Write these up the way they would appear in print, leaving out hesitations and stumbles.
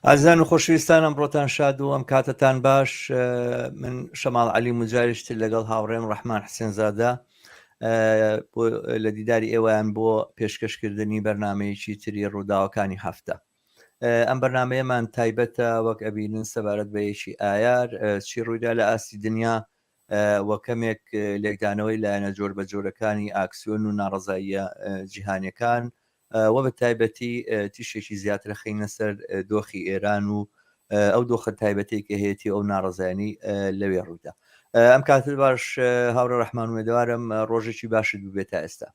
ئازان و خۆشویستان ئەمڕۆتان شاد و ئەم کاتتان باش. من شەماڵ عەلی مجاریشتر لەگەڵ هاوڕێم ڕەحمان حسێنزادە بۆ لە دیداری ئێوەیان بۆ پێشکەشکردنی بەرنامەیەکی تری ڕووداوەکانی هەفتە. ئەم بەرنمەیەمان تایبەتە وەک ئەبینن سەبارەت بە یەکی ئایار چی ڕوویدا لە ئاستی دنیا وە کەمێک لێکدانەوەی لایەنە جۆر بە جۆرەکانی ئاکسیۆن و ناڕەزاییە جیهانیەکان وە بە تایبەتی تیشێکی زیاتر خینە سەر دۆخی ئێران و ئەو دۆخە تایبەتێکی هەیەی ئەو ناڕەزایانی لەوێ ڕوویدا. ئەم کاتر باش هاوڕە ڕەحمان وێدەوارم ڕۆژێکی باشت ببێتە ئێستا.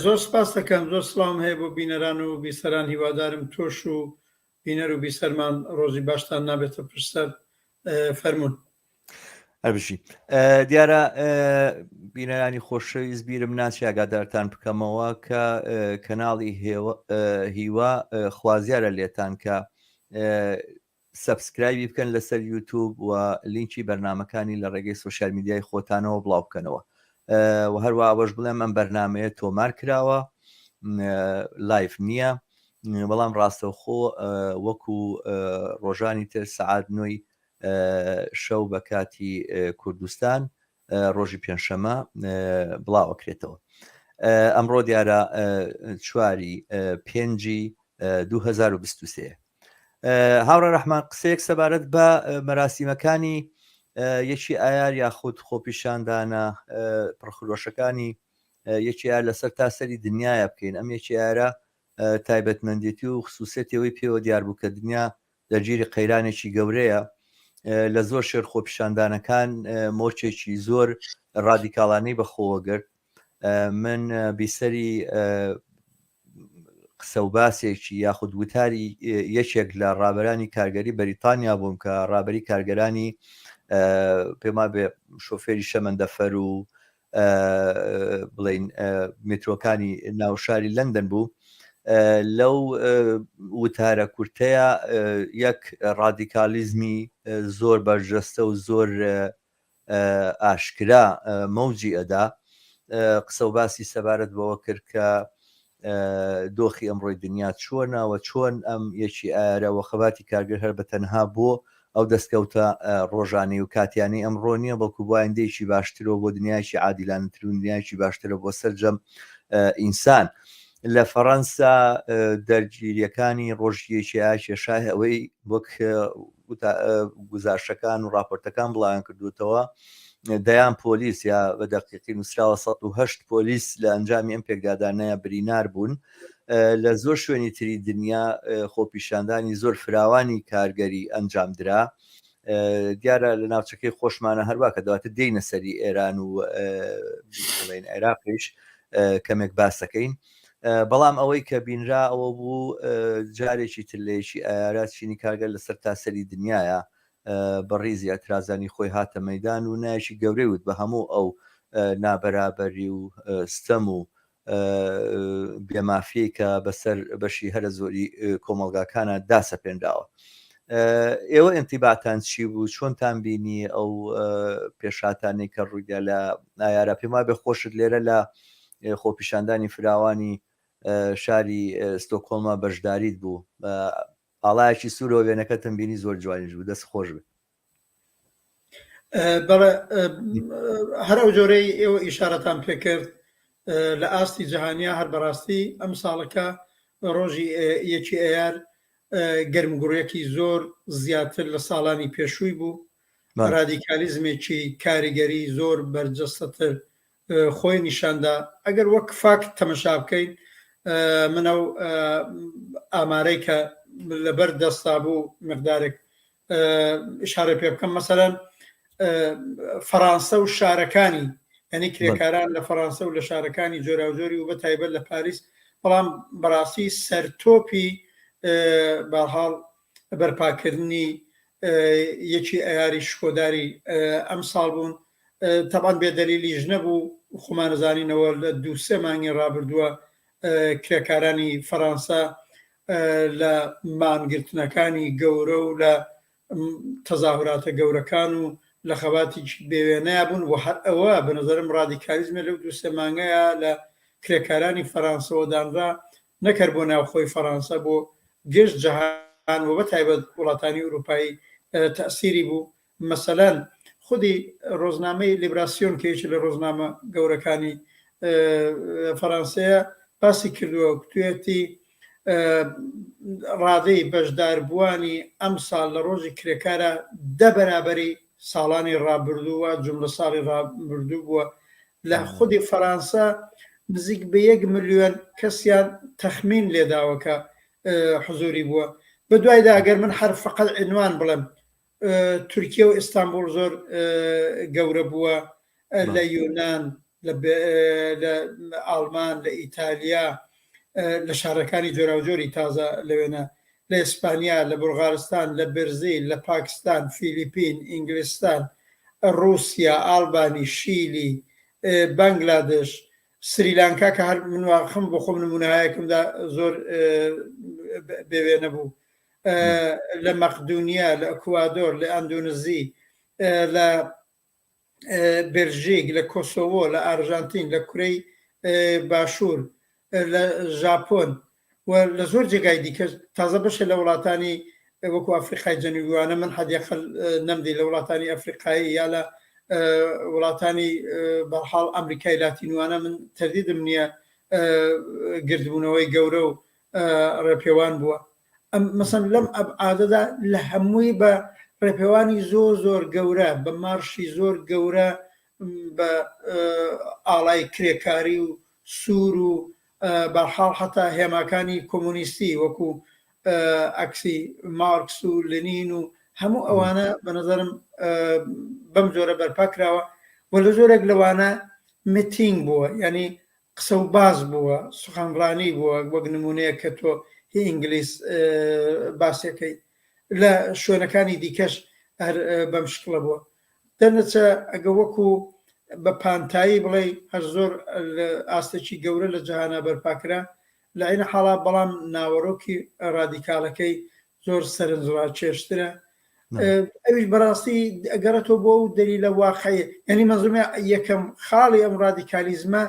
زۆر سپاس دەکەم. زۆر سڵام هەیە بۆ بینەران و بیسەران. هیوادارم تۆش و بینەر و بیسەرمان ڕۆژی باشتان نابێتە پرسەر. فەرمون. هەربشی دیارە بینەرانی خۆشەویست بیرم ناچی ئاگادارتان بکەمەوە کە کەناڵی هیوا خوازیارە لێتان کە سەبسکرایبی بکەن لەسەر یوتیوب و لینکی بەرنمەکانی لە ڕێگەی سوشیال میدیای خۆتانەوە بڵاو بکەنەوە و هەروە ئەوەش بڵێم ئەم بەرنمەیە تۆمار کراوە، لایف نییە، بەڵام ڕاستەوخۆ وەکو ڕۆژانی تر سەعات 9 شەو بە کاتی کوردستان ڕۆژی پێنجشەمە بڵاوەکرێتەوە. ئەمڕۆ دیارە 4 2023. هاوڕە ڕەحمان قسەیەک سەبارەت بە مەراسیمەکانی یەکی ئایار یاخود خۆپیشاندانە پڕخلۆشەکانی یەکی ئایار لەسەر تاسەری دنیاە بکەین. ئەم یەکی ئایرە تایبەتمەندێتی و خصوصێتەوەی پێوە دیار بوو کە دنیا دەرگیری قەیرانێکی گەورەیە لە زۆر شێر خۆپیشاندانەکان مۆچێکی زۆر ڕادیکاڵانەی بەخۆوەگرت. من بیسەری قسە و باسێکی یاخود وتاری یەکێک لە ڕابەرانی کارگەری بەریتانیا بووم کە ڕابەری کارگەرانی پێما بێ شۆفێری شەمەندەفەر و بڵین میترۆکانی ناوشاری لەندەن بوو. لەو وتارە کورتەیە یەک ڕادیکالیزمی زۆر بەرجەستە و زۆر ئاشکرا مەوجی ئەدا. قسە و باسی سەبارەت بەوە کرد کە دۆخی ئەمڕۆی دنیا چۆنەوە چۆن ئەم یەکی ئایرەوە خەباتی کارگر هەر بە تەنها بۆ ئەو دەستکەوتە ڕۆژانەی و کاتیانی ئەمڕۆ نییە، بەڵکو بۆ ئایندەیەکی باشترەوە بۆ دنیایکی عادیلانەتر و دنیایکی باشترە بۆ سەرجەم ئینسان. لە فەڕەنسا دەرگیریەکانی ڕۆژیەکی کێشای ئەوەی وەک گزارشەکان و راپۆرتەکان بڵاویان کردوتەوە دەیان پۆلیس یا بە دەقیقی نووسراوە 108 پۆلیس لە ئەنجامی ئەم پێکدادانەیە برینار بوون. لە زۆر شوێنی تری دنیا خۆپیشاندانی زۆر فراوانی کارگەری ئەنجام درا. دیارە لە ناوچەکەی خۆشمانە هەروە کە دەواتە دێینە سەری ئێران و عێراقیش کەمێک باسەکەین. بەڵام ئەوەی کە بینرا ئەوە بوو جارێکی تلێکی ئایارات چینی کارگەر لەسەر تاسەری دنیاە بەڕیزی ئەترازانی خۆی هاتە مەدان و نایشی گەورەی وت بە هەموو ئەو نابەرابەری و ستەم و بێمافیەی کە بەسەر بەشی هەرە زۆری کۆمەلگاکانە داسەپێنراوە. ئێوە ئینتیباتان چی بوو؟ چۆنتان بینی ئەو پێشاتانەی کە ڕوویدا لە ئایارە؟ پێما بێ خۆشت لێرە لە خۆپیشاندانی فراوانی شاری ستۆکۆڵما بەشداریت بوو، ئاڵایەکی سوورەوە وێنەکەتم بینی زۆر جوانیش بوو، دەست خۆش بێت. هەر ئەو جۆرەی ئێوە ئیشارەتان پێکرد لە ئاستی جەهانیا هەر بەڕاستی ئەم ساڵەکە ڕۆژی یەکی ئایار گەرمگوڕیەکی زۆر زیاتر لە ساڵانی پێشووی بوو. ڕادیکالیزمێکی کاریگەری زۆر بەرجەستەتر خۆی نیشاندا. ئەگەر وەک فاکت تەمەشا بکەین، منە ئامارەی کە لەبەر دەستا بوو مقدارێک ئشارە پێ بکەم. مەسەلەن فەڕەنسا و شارەکانی، یعنی کرێکاران لە فەڕەنسا و لە شارەکانی جۆراوجۆری و بە تایبەت لە پاریس، بەڵام بەڕاستی سەرتۆپی بەحاڵ بەرپاکردنی یەکی ئایاری شکۆداری ئەم ساڵ بوون. تەبان بێدەلیلیش نەبوو، خۆمانەزانینەوە لە 2-3 مانگی ڕابردووە کرێکارانی فەڕەنسا لە مانگرتنەکانی گەورە و لە تەزاهوراتە گەورەکان و لە خەباتی بێوێنەیە بوون و هەر ئەوە بە نەزەرم ڕادیکالیزمە لەو 2-3 مانگەیە لە کرێکارانی فەڕەنسەوە دانرا نەکرد بۆ ناوخۆی فەڕەنسا بۆ گەشت جەهان و بەتایبەت وڵاتانی ئەوروپایی تەسیری بوو. مەسەلەن خودی ڕۆژنامەی لیبراسیۆن کێکی لە ڕۆژنامە گەورەکانی فەڕەنسەیە باسی کردووە توێتی ڕادەی بەشداربووانی ئەم ساڵ لە ڕۆژی کرێکارە 10 بەرابەری ساڵانی ڕابردووە جملە ساڵی ڕابردوو بووە لە خودی فەڕەنسا نزیک بە 1 ملیۆن کەسیان تەخمین لێداوەکە حزوری بووە. بە دوایدا ئەگەر من هەر فقط عنوان بڵێم تورکیا و ئیستانبول زۆر گەورە بووە، لە یونان، لە ئاڵمان، لە ئیتالیا، لە شارەکانی جۆراوجۆری تازە لەوێنە، لە ئیسپانیا، لە بولغارستان، لە برزیل، لە پاکستان، فیلیپین، ئینگلیستان، رووسیا، ئالبانی، شیلی، بانگلادش، سریلانکا کە هەر منواخم بۆ خۆم نمونەهایەکمدا زۆر بێوێنە بوو، لە مەقدونیا، لە ئەکوادۆر، لە ئەندونزی، لە بلژیک، لە کۆسۆڤۆ، لە ئارژانتین، لە کورەی باشوور، لە ژاپۆن و لە زۆر جێگای دیکە تازە بەشە لە وڵاتانی وەکو ئەفریقای جەنوبیوانە من حەدیقل نەمدی لە وڵاتانی ئەفریقایی یا لە وڵاتانی بەحاڵ ئەمریکای لاتینوانە من تەردیدم نییە گردبوونەوەی گەورە و ڕێپێوان بووە. مەسەن لەم ئابعادەدا لە هەمووی بە ڕێپێوانی زۆر گەورە، بە مارشی زۆر گەورە، بە ئاڵای کرێکاری و سوور و بەحاڵ حتا هێماکانی کۆمونیستی وەکو ئەکسی مارکس و لنین و هەموو ئەوانە بە نەزەرم بەم جۆرە بەرپا کراوە و لە زۆرێک لەوانە میتینگ بووە، ینی قسە و باز بووە، سوخانڕانی بووە، وەک نمونەیە کە تۆ هی ئینگلیس باسەکەی. لە شوێنەکانی دیکەش هەر بەم شکڵە بووە. دەرنەچە ئەگە وەکو بە پانتایی بڵێ هەر زۆر ئاستێکی گەورە لە جەهانە بەرپاکرا لە عینە حاڵا، بەڵام ناوەڕۆکی ڕادیکالەکەی زۆر سەرنجڕاکێشترە. ئەویش بەڕاستی ئەگەڕێتەوە بۆ و دەلیلە واقعیە، یعنی مەزومە یەکەم خاڵی ئەم ڕادیکالیزمە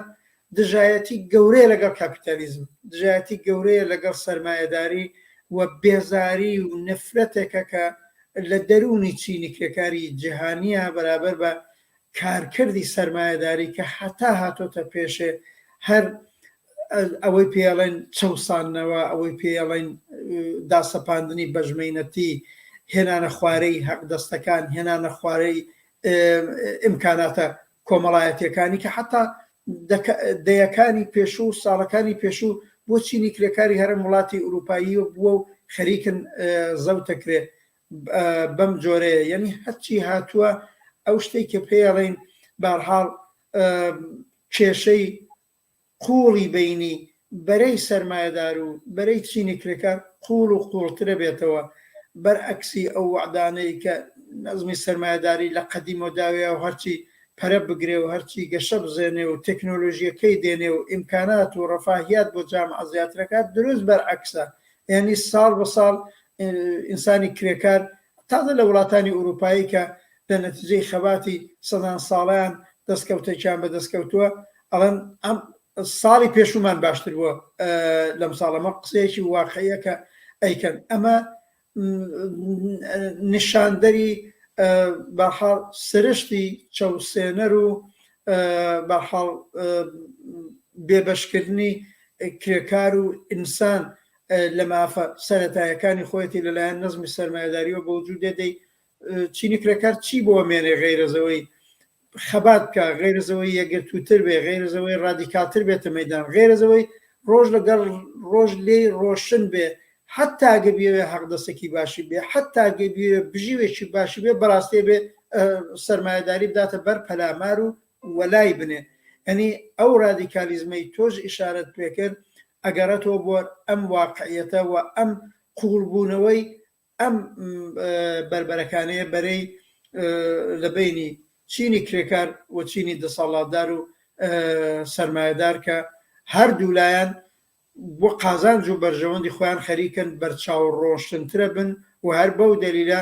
دژایەتی گەورەیە لەگەڵ کاپیتالیزم، دژایەتی گەورەیە لەگەڵ سەرمایەداری و بێزاری و نفرەتێکە کە لە دەرونی چینی کرێکاری جیهانیە بەرابەر بە کارکردی سەرمایەداری کە حتا هاتۆتە پێشێ هەر ئەوەی پێڵێن چەوسانەوە، ئەوەی پێڵێن داسەپاندنی بەژمێنەتی، هێنانە خوارەی حەق دەستەکان، هێنانە خوارەی ئیمکاناتە کۆمەڵایەتیەکانی کە حتا دەیەکانی پێشوو ساڵەکانی پێشوو بۆ چینی کرێکاری هەرم وڵاتی ئوروپایی بووە و خەریکن زەوتەکرێ بەم جۆرەیە. یعنی هەرچی هاتووە ئەو شتێک کە پێڵێن بەرحاڵ کێشەی قوڵی بینی بەرەی سەرمایەدار و بەرەی چینی کرێکار قوڵ و قوڵترە بێتەوە، بەرعکسی ئەو وعدانەی کە نەزمی سەرمایەداری لە قەدیم و داوێ و هەرچی پەرە بگرێ و هەرچی گەشە بزێنێ و تەکنۆلۆژیەکەی دێنێ و ئیمکانات و ڕەفاهیات بۆ جامعە زیاترەکات دروست بەرعکسە. یعنی ساڵ بە ساڵ ئینسانی کرێکار تازە لە وڵاتانی ئوروپایی کە لە نەتیجەی خەباتی سەدان ساڵیان دەستکەوتێکیان بە دەستکەوتووە ئەڵەن ئەم ساڵی پێشومان باشتر بووە لەم ساڵەمە قسەیەکی واقعیە کە ئەیکەن. ئەمە نیشاندەری بەحاڵ سرشتی چەوسێنەر و بەحاڵ بێبەشکردنی کرێکار و ئینسان لە مافە سەرەتایەکانی خۆیەتی لەلایەن نەزمی سەرمایەداریەوە بە وجود دێدەی چینی کرێکار چی بۆ مێنێ غەیرەزەوەی خەبات بکە، غەیرەزەوەی یەکگرتووتر بێ، غەیرەزەوەی ڕادیکالتر بێتە مەیدان، غەیرەزەوەی ڕۆژ لەگەڵ ڕۆژ لێ ڕۆشن بێ، حتا ئەگە بێوێ حەقدەستێکی باشی بێ، حتا ئەگە بێوێ بژیوێکی باشی بێ، بەڕاستی بێ سەرمایەداری بداتە بەر پەلامار و وەلای بنێ. ئەنی ئەو ڕادیکالیزمەی تۆش ئیشارەت پێکرد ئەگەڕێتەوە بۆ ئەم واقعیەتە و ئەم قوڵبوونەوەی ئەم بربەرەکانەیە بەرەی لە بینی چینی کرێکار و چینی دەسەڵاتدار و سەرمایەدار کە هەردوو لایەن بۆ قازانج و بەرژەوەندی خۆیان خەریکن بەرچاو ڕۆشنترە بن و هەر بەو دەلیلە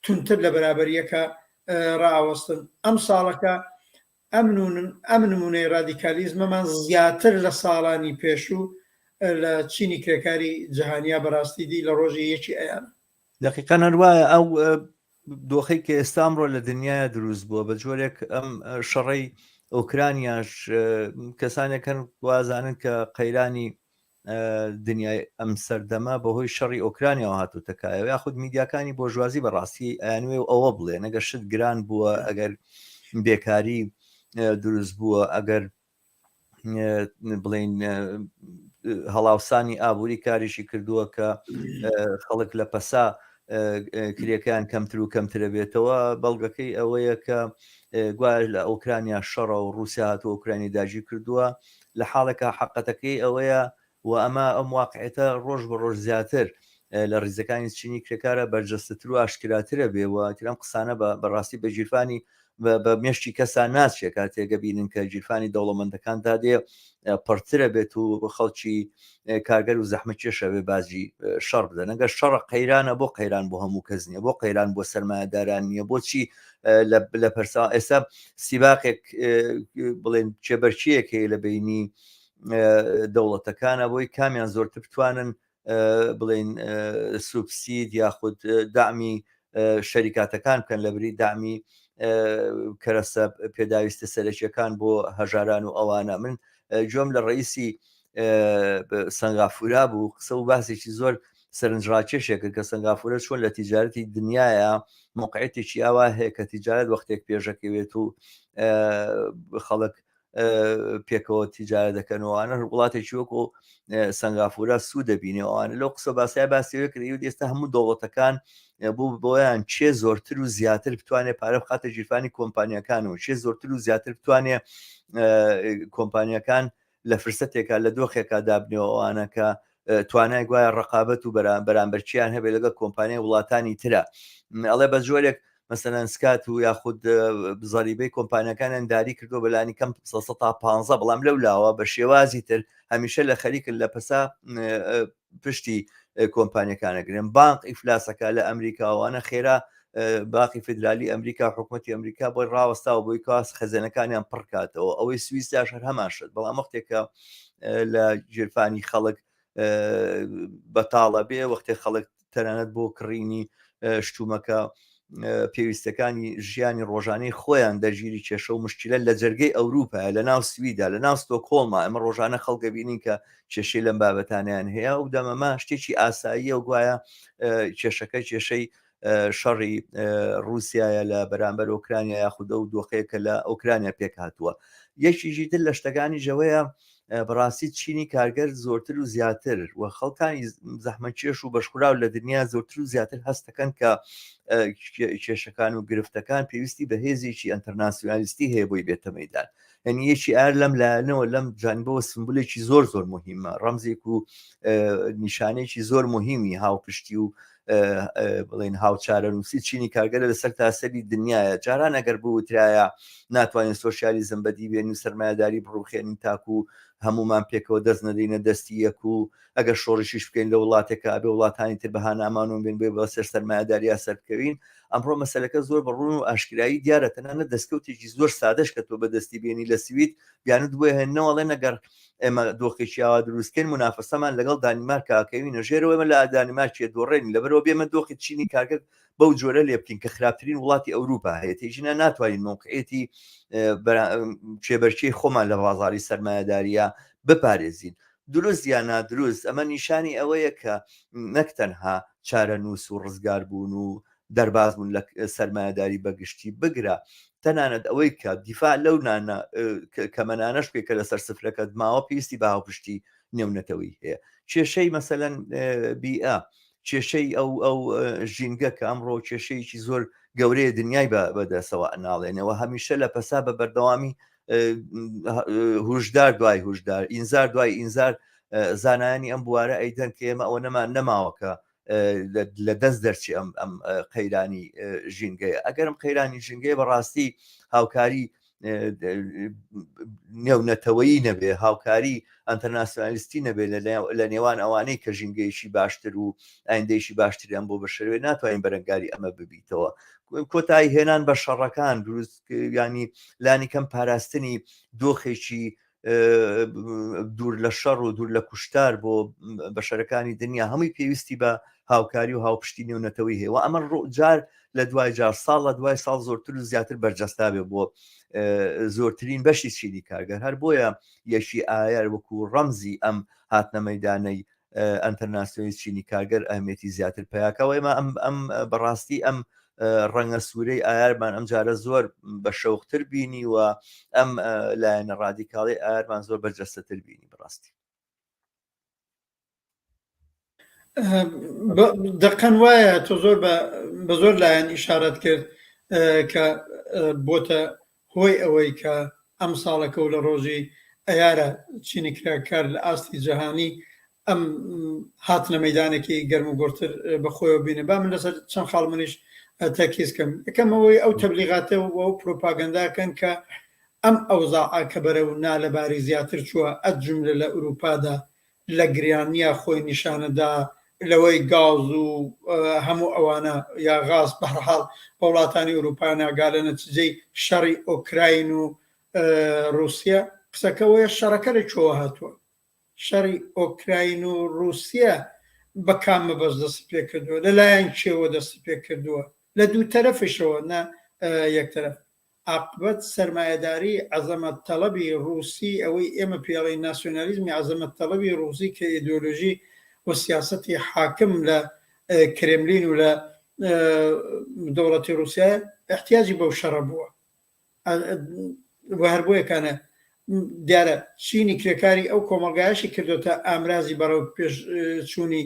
تونتر لە بەرابەریەکە ڕائوەستن. ئەم ساڵەکە ئەم نمونەی ڕادیکالیزمەمان زیاتر لە ساڵانی پێشوو لە چینی کرێکاری جەهانیا بەڕاستی دی لە ڕۆژی یەکی ئەیان. دقیقا هەروایە ئەو دۆخەی کە ئێستا ئەمڕۆ لە دنیاە دروست بووە بە جۆرێک ئەم شەڕەی ئۆکرانیاش کەسانێکن وازانن کە قەیرانی دنیای ئەم سەردەما بەهۆی شەڕی ئۆکرانیەوە هاتووتەکایەوە یاخود میدیاکانی بۆ ژوازی بەڕاستی ئەیانوێ ئەوە بڵێ نەگە شت گران بووە ئەگەر بێکاری دروست بووە ئەگەر بڵین هەڵاوسانی ئابووری کاریشی کردووە کە خەڵک لە پەسا کرێکیان کەمتر و کەمترە بێتەوە بەڵگەکەی ئەوەیە کە گوایە لە ئۆکرانیا شەڕە و رووسیا هاتووە ئۆکرانی داژی کردووە لە حاڵێکە حقەتەکەی ئەوەیە و ئەمە ئەم واقعێتە ڕۆژ بە ڕۆژ زیاتر لە ڕیزەکانی چینی کرێکارە بەرجەستتر و ئاشکراترە بێەوە ترم قسانە بەڕاستی بە گیرفانی بە مێشتی کەسان ناچێت کە تێگە بینن کە گیرفانی دەوڵەمەندەکان دادێ پڕترە بێت و خەڵکی کارگەر و زەحمە کێشە بێ بازی شەڕ بدەن ئەگەر شەڕە قەیرانە بۆ قەیران بۆ هەموو کەس نییە بۆ قەیران بۆ سەرمایهداران نییە بۆچی لە پەرسا ئێستا سیباقێک بڵێن چێبەرچیەک هەیە لە بینی دەوڵەتەکانە بۆی کامیان زۆرتر بتوانن بڵێن سوبسید یاخود دامی شەریکاتەکان بکەن لە بری دامی کەرەسە پێداویستە سەرەکیەکان بۆ هەژاران و ئەوانە من جۆم لە ڕئیسی سنگافورا بوو قسە و باسێکی زۆر سەرنجڕاکێشێکرد کە سنگافورە چۆن لە تیجارەتی دنیاە موقعەتێکی ئاوا هەیە کە تیجارەت وەختێک پێشەکەوێت و خەڵک پێکەوە تیجارە دەکەنەوەوانە وڵاتێکی وەکو سنگافورە سوود دەبینێەوەوانە لەو قسە باسیای باسیەوە کردی ئێستا هەموو دەوڵەتەکان بوو بۆیان چێ زۆرتر و زیاتر بتوانێت پارە بخاتە گیرفانی کۆمپانیەکانەوە چێ زۆرتر و زیاتر بتوانێت کۆمپانیەکان لە فرسەتێکا لە دۆخێکا دابنەوەوانە کە توانای گوایە ڕقابەت و بەرامبەرچیان هەبێت لەگە کۆمپانیای وڵاتانی ترە ئەڵێ بە جۆرێک مەسەلەن سکات و یاخود زەریبەی کۆمپانیەکانیان داری کردو بەلانی کەم 150 بەڵام لەو لاوە بە شێوازی تر هەمیشە لە خەریکن لە پەسا پشتی کۆمپانیەکانەگرن بانک ئیفلاسەکە لە ئەمریکاوانە خێرا باقی فدرالی ئەمریکا حکوومەتی ئەمریکا بۆی ڕاوەستاوە بۆی کاس خەزانەکانیان پڕکاتەوە ئەوەی سویسداش هەر هەماشت بەڵام وەختێکە لە گیرفانی خەڵک بەتاڵە بێ وەختێک خەڵک تەنانەت بۆ کڕینی شتومەکە پێویستەکانی ژیانی ڕۆژانەی خۆیان دەژیری کێشە و مشکلە لە جەرگەی ئەوروپا لە ناو سویدا لە ناو ستۆکۆڵما ئەمە ڕۆژانە خەڵکە بینین کە کێشەی لەم بابەتانیان هەیە و دەمەما شتێکی ئاساییە و گوایە کێشەکە کێشەی شەڕی رووسایە لە بەرامبەر ئۆکرانیا یاخودە و دۆخەیەکە لە ئۆکرانیا پێک هاتووە یەکیژی تر لە شتەکانی ژەوەیە بەڕاستی چینی کارگەر زۆرتر و زیاتر و خەڵکانی زەحمەتکێش و بەشخوراو لە دنیا زۆرتر و زیاتر هەستەکەن کە کێشەکان و گرفتەکان پێویستی بە هێزێکی ئەنتەرناسیۆنالیستی هەیە بۆی بێتە مەیدان یعنی یەکی ئار لەم لایەنەوە لەم جانبەوە سمبولێکی زۆر زۆر مهمە ڕەمزێک و نیشانێکی زۆر مهمی هاوپشتی و بڵێن هاوچارە نووسی چینی کارگەرە لەسەر تاسەری دنیاە جاران ئەگەر بوترایە ناتوانین سۆشیالیزم بەدی بێن و سەرمایهداری بڕوخێنین تاکو هەمومان پێکەوە دەست نەدەینە دەستی یەک و ئەگەر شۆڕشیش بکەین لە وڵاتێکە ئەبێ وڵاتانی تر بەهانامانون بێن بێ بە سەر سەرمایهداریا سەرکەوین ئەمڕۆ مەسەلەکە زۆر بەڕوون و ئاشکرایی دیارە تەنانەت دەستکەوتێکی زۆر سادەش کە تۆ بەدەستی بێنی لە سوید بیانت بۆیە هێننەوەڵێ نەگەر ئێمە دۆخێکی ئاوا دروستکەین منافەسەمان لەگەڵ دانیمارکەکەوینە ژێرەوە ئێمە لە دانیمارکیە دۆڕێنی لەبەرەوە بێمە دۆخی چینی کارگەر بەو جۆرە لێ بکەین کە خراپترین وڵاتی ئەوروپا هەیە تێژینە ناتوانین موقعێتی کێبەرچەی خۆمان لە بازاری سەرمایهداریە بپارێزین دروست یان نادروست ئەمە نیشانی ئەوەیە کە نەک تەنها چارە نووس و ڕزگار بوون و دەرباز بوون لە سەرمایهداری بەگشتی بگرە تەنانەت ئەوەی کە دیفاع لەو نانە کەمەنانەش پێکە لەسەر سفرەکەت ماوە پێویستی بە هاوپشتی نێونەتەوەی هەیە کێشەی مەسەلەن بیئە کێشەی ئەو ژینگە کە ئەمڕۆ کێشەیەکی زۆر گەورەیە دنیای بەدەسەوە ئەناڵێنەوە هەمیشە لە پەسا بە بەردەوامی هوشدار دوای هوشدار ئینزار دوای ئینزار زانایانی ئەم بوارە ئەیدەن کە ئێمە ئەوە نەمان نەماوەکە لە دەست دەرچی ئەم قەیرانی ژینگەیە ئەگەرم قەیرانی ژینگەیە بەڕاستی هاوکاری نێونەتەوەیی نەبێ هاوکاری ئەنتەرناسیۆنالیستی نەبێ لە نێوان ئەوانەی کە ژینگەیەکی باشتر و ئایندەیەکی باشتریان بۆ بەشەروێ ناتوانین بەرەنگاری ئەمە ببیتەوە کۆتایی هێنان بە شەڕەکان دروست ینی لانی کەم پاراستنی دۆخێکی دوور لە شەڕ و دوور لە کوشتار بۆ بەشەرەکانی دنیا هەمووی پێویستی بە هاوکاری و هاوپشتی نێونەتەوەی هەیە و ئەمە ڕووجار لە دوای جار ساڵ لە دوای ساڵ زۆرتر و زیاتر بەرجەستا بێ بۆ زۆرترین بەشی چینی کارگەر هەر بۆیە یەشی ئایار وەکو ڕەمزی ئەم هاتنە مەیدانەی ئەنتەرناسیۆنی چینی کارگەر ئەهمیەتی زیاتر پیاکەوە ئێمە ئەم بەڕاستی ئەم ڕەنگە سوورەی ئایارمان ئەم جارە زۆر بە شەوقتر بینی و ئەم لایەنە ڕادیکاڵی ئایارمان زۆر بەرجەستەتر بینی بەڕاستی دقەن وایە تۆ زۆر بە زۆر لایەن ئیشارەت کرد کە بۆتە هۆی ئەوەی کە ئەم ساڵەکە و لە ڕۆژی ئەیارە چینی کراکار لە ئاستی جەهانی ئەم هاتنە مەیدانێکی گەرم و گۆرتر بەخۆیەوە بینە با من لەسەر چەند خاڵ منیش تەکیزکەم یەکەمەوەی ئەو تەبلیغاتە و پرۆپاگەنداکەن کە ئەم ئەوزاعە کە بەرەو نالەباری زیاتر چووە ئەجملە لە ئوروپادا لە گریانیە خۆی نیشانەدا لەوەی گاز و هەموو ئەوانە یا غاز بەهەرحاڵ بە وڵاتانی ئوروپا ناگا لە نەتیجەی شەڕی ئۆکراین و رووسیا قسەکەوەیە شەڕەکە لەکوێوە هاتووە شەڕی ئۆکراین و رووسیا بە کام مەبەست دەست پێ کردووە لەلایەن کێوە دەست پێ کردووە لە دوو تەرەفشەوە نە یەک تەرەف عاقبەت سەرمایەداری عەزەمەت تەڵەبی رووسی ئەوەی ئێمە پێڵی ناسیۆنالیزمی عەزەمەت تەڵەبی رووسی کە ئیدۆلۆژی و سیاسەتی حاکم لە کرێملین و لە دەوڵەتی رووسیا احتیاجی بەو شەڕە بووە هەر بۆیەکانە دیارە چینی کرێکاری ئەو کۆمەڵگایشی کردوتە ئامرازی بەڕەو پێشچوونی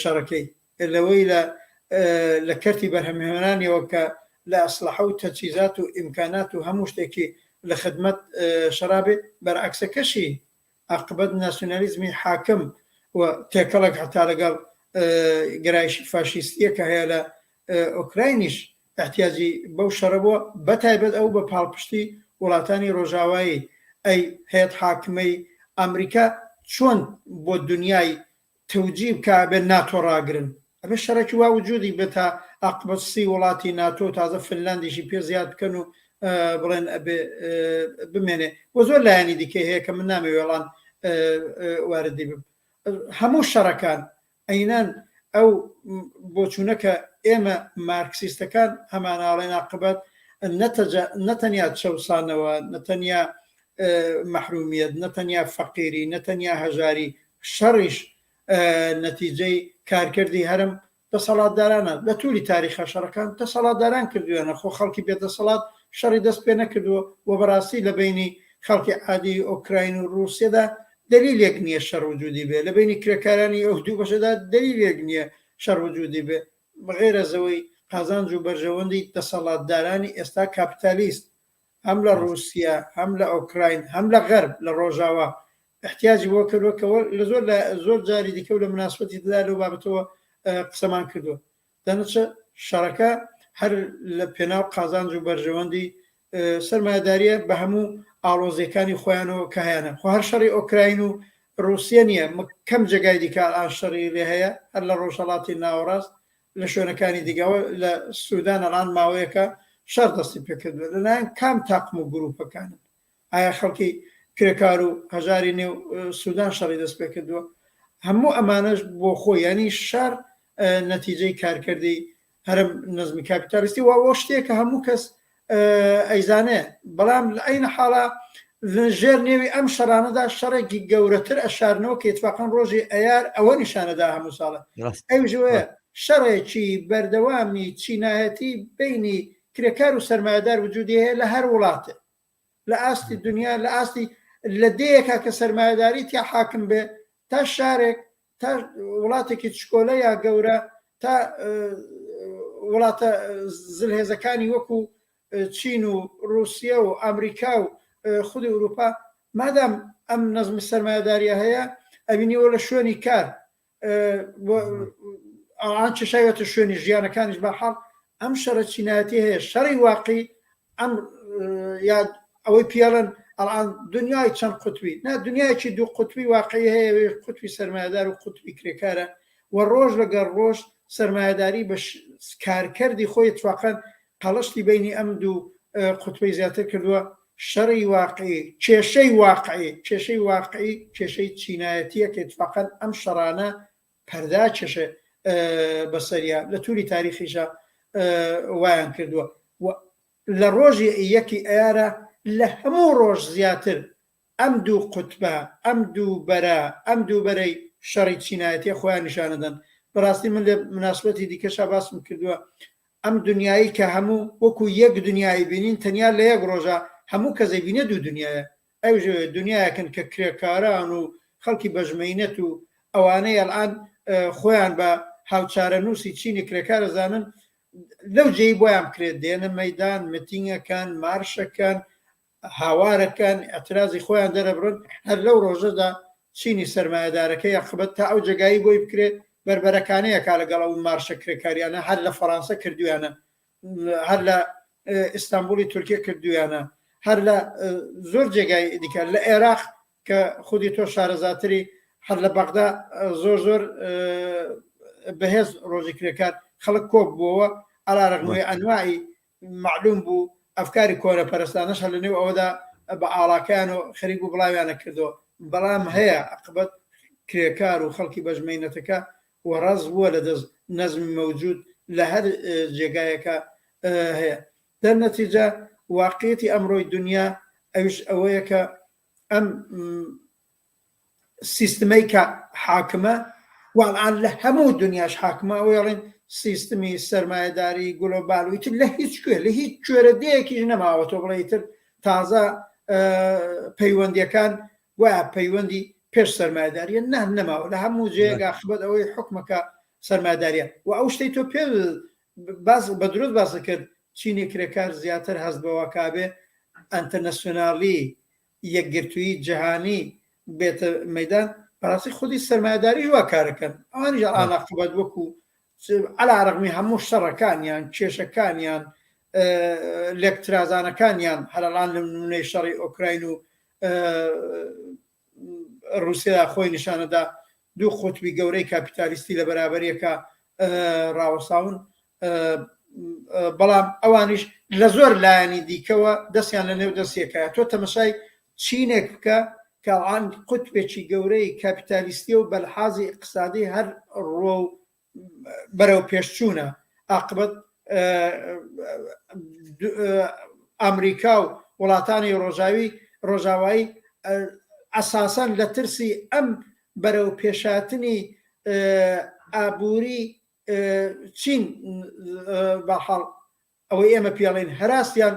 شەڕەکەی لەوەی لە کەرتی بەرهەمهێنانیەوە کە لە ئەسلحە و تەجهیزات و ئیمکانات و هەموو شتێکی لە خدمەت شەرابێ بەرعەکسەکەشی عاقبەت ناسیۆنالیزمی حاکم و تێکەڵک هەتا لەگەڵ گرایشی فاشیستیە کە هەیە لە ئۆکراینیش احتیاجی بەو شەڕە بووە بەتایبەت ئەو بە پاڵپشتی وڵاتانی ڕۆژاوایی ئەی هەیەت حاکمەی ئەمریکا چۆن بۆ دنیای توجیب کە بێ ناتۆ ڕاگرن ئەبێ شەڕێکی وا وجودی بێت تا عاقبەت سی وڵاتی ناتۆ تازە فنلاندیشی پێ زیاد بکەن و بڵێن ئەبێ بمێنێ بۆ زۆر لایەنی دیکە هەیە کە من نامێ وێڵان واردی بم هەموو شەڕەکان ئەینان ئەو بۆچوونەکە ئێمە مارکسیستەکان هەماناڵێن عاقبەت نەتەنیا چەوسانەوە نەتەنیا مەحرومیەت نەتەنیا فەقیری نەتەنیا هەژاری شەڕیش نەتیجەی کارکردی هەرم دەسەڵاتدارانە لە تووری تاریخە شەڕەکان دەسەڵاتداران کردوێنە خۆ خەڵکی بێدەسەڵات شەڕی دەست پێ نەکردووە و بەڕاستی لە بینی خەڵکی عادی ئۆکراین و رووسیادا دلیلێک نییە شەڕ وجودی بێ لە بینی کرێکارانی ئەو دوو بەشەدا دلیلێک نییە شەڕ وجودی بێ بەغێرە زەوەی قازانج و بەرژەوەندی دەسەڵاتدارانی ئێستا کاپیتالیست هەم لە رووسیا هەم لە ئۆکراین هەم لە غەرب لە ڕۆژاوە احتیاجی بۆ کردوەکەوە لە زۆر جاری دیکە و لە مناسبەتی ددا لەو بابەتەوە قسەمان کردووە دەنچە شەڕەکە هەر لە پێناو قازانج و بەرژەوەندی سەرمایەداریە بە هەموو ئاڵۆزیەکانی خۆیانەوە کە هەیەە خۆ هەر شەڕی ئۆکراین و رووسیا نییە کەم جێگای دیکە ئان شەڕی لێ هەیە هەر لە ڕۆژهەڵاتی ناوەڕاست لە شوێنەکانی دیگەوە لە سوودان ئەڵان ماوەیەکە شەڕ دەستی پێکردووە لەلایەن کام تاقم و گروپەکانن ئایا خەڵکی کرێکار و هەژاری نێو سوودان شەڕی دەست پێکردووە هەموو ئەمانەش بۆ خۆی ینی شەڕ نەتیجەی کارکردی هەرم نەزمی کاپیتالیستی وە شتێکە هەموو کەس ئەیزانێ بەڵام لە ئەینە حاڵە ژێر نێوی ئەم شەڕانەدا شەڕێکی گەورەتر ئەشارنەوە کە اتفاقاً ڕۆژی ئەیار ئەوە نیشانەدا هەموو ساڵە ئەوژەوەیە شەڕێکی بەردەوامی چینایەتی بینی کرێکار و سەرمایەدار وجودی هەیە لە هەر وڵاتێ لە ئاستی دنیا لە ئاستی لە دەیەکە کە سەرمایەداری تیا حاکم بێ تا شارێک تا وڵاتێکی چکۆلە یا گەورە تا وڵاتە زلهێزەکانی وەکو چین و رووسیا و ئەمریکا و خودی ئوروپا مادام ئەم نەزمی سەرمایەداریە هەیە ئەبینیەوە لە شوێنی کار ئەوان چشایەتە شوێنی ژیانەکانیش بەحاڵ ئەم شەڕە چینایەتی هەیە شەڕی واقعی ئەم یا ئەوەی پیاڵن ئەڵان دنیای چەند قوتبی نا دنیایکی دوو قوتبی واقعی هەیە قوتبی سەرمایەدار و قوتبی کرێکارە و ڕۆژ لەگەڵ ڕۆژ سەرمایەداری بە کارکردی خۆی اتفاقاً قەڵەشتی بینی ئەم دوو قوتبی زیاتر کردووە شەڕی واقعی کێشەی واقعی کێشەی چینایەتیە کە اتفاقاً ئەم شەڕانە پەردا کێشە بەسەریا لە تووری تاریخیشە وایان کردووە لە ڕۆژی یەکی ئەیارە لە هەموو ڕۆژ زیاتر ئەم دوو قوتبە ئەم دوو بەرە ئەم دوو بەرەی شەڕی چینایەتی خۆیان نیشانەدەن بەڕاستی من لە مناسبەتی دیکەشا باسم کردووە ئەم دنیایی کە هەموو وەکو یەک دنیای بینین تەنیا لە یەک ڕۆژە هەموو کەسەی بینە دوو دنیاە ئەو دنیاکن کە کرێکاران و خەڵکی بەژمەینەت و ئەوانەی ئەلان خۆیان بە هاوچارە نووسی چینی کرێکار دەزانن لەو جێی بۆیان کرێت دێنە مەیدان متینگەکان مارشەکان هاوارەکان ئەترازی خۆیان دەرەبڕن هەر لەو ڕۆژەدا چینی سەرمایه‌دارەکەی یاخبەت تا ئەو جێگایی بۆی بکرێت بربەرەکانەیەکا لەگەڵ ئەو مارشە کرێکاریانە هەر لە فەڕەنسا کردویانە هەر لە ئیستانبولی تورکیا کردویانە هەر لە زۆر جێگای دیکە لە عێراق کە خودی تۆ شارەزاتری هەر لە بەغدا زۆر بەهێز ڕۆژی کرێکار خەڵک کۆک بووەوە ئەلارەغموی ئەنواعی معلوم بوو ئەفکاری کۆنە پەرستانەش هەر لە نێو ئەوەدا بە ئاڵاکان و خەریک و بڵاویانە کردەوە بەڵام هەیە عقبەت کرێکار و خەڵکی بەژمەینەتەکە وەڕاز بووە لە دەست نەزمی مەوجود لە هەر جێگایەکە هەیە دەرنەتیجە واقعیەتی ئەمڕۆی دنیا ئەوش ئەوەیە کە ئەم سیستمەی کە حاکمە والان لە هەموو دنیاش حاکمە ئەوێڵێن سیستمی سەرمایه‌داری گلۆبال و ئیتر لە هیچ کوێ لە هیچ کوێرەدەیەکیش نەماوە تۆ بڵێ ئیتر تازە پەیوەندیەکان وایە پەیوەندی پێش سەرمایه‌داریە نەماوە لە هەموو جێگا خبەت ئەوەی حکومەکە سەرمایه‌داریە و ئەو شتەی تۆ پێ بە دروست باسە کرد چینی کرێکار زیاتر هەست بەوە کابێ ئەنتەرنەسیۆناڵی یەکگرتووی جیهانی بێتە مەیدان بەڕاستی خودی سەرمایه‌داری وا کارەکەن ئەوانیش ئەڵان عاقبەت وەکو عەلا ڕەغمی هەموو شەڕەکانیان کێشەکانیان لێکترازانەکانیان هەرەڵان لە نمونەی شەڕی ئۆکراین و رووسیا خۆی نیشانەدا دوو قوتبی گەورەی کاپیتالیستی لە بەرابەریەکە ڕاوەساون بەڵام ئەوانیش لە زۆر لایەنی دیکەوە دەستیان لە نێو دەستێکە تۆ تەمەشای چینێک بکە کە ئەوان قوتبێکی گەورەی کاپیتالیستی و بەلحازی اقتصادی هەر ڕۆ بەرەو پێشچوونە عاقبەت ئەمریکا و وڵاتانی ڕۆژاوایی ئەساساً لە ترسی ئەم بەرەو پێشاتنی ئابووری چین بەحاڵ ئەوەی ئێمە پێڵێن هەراستیان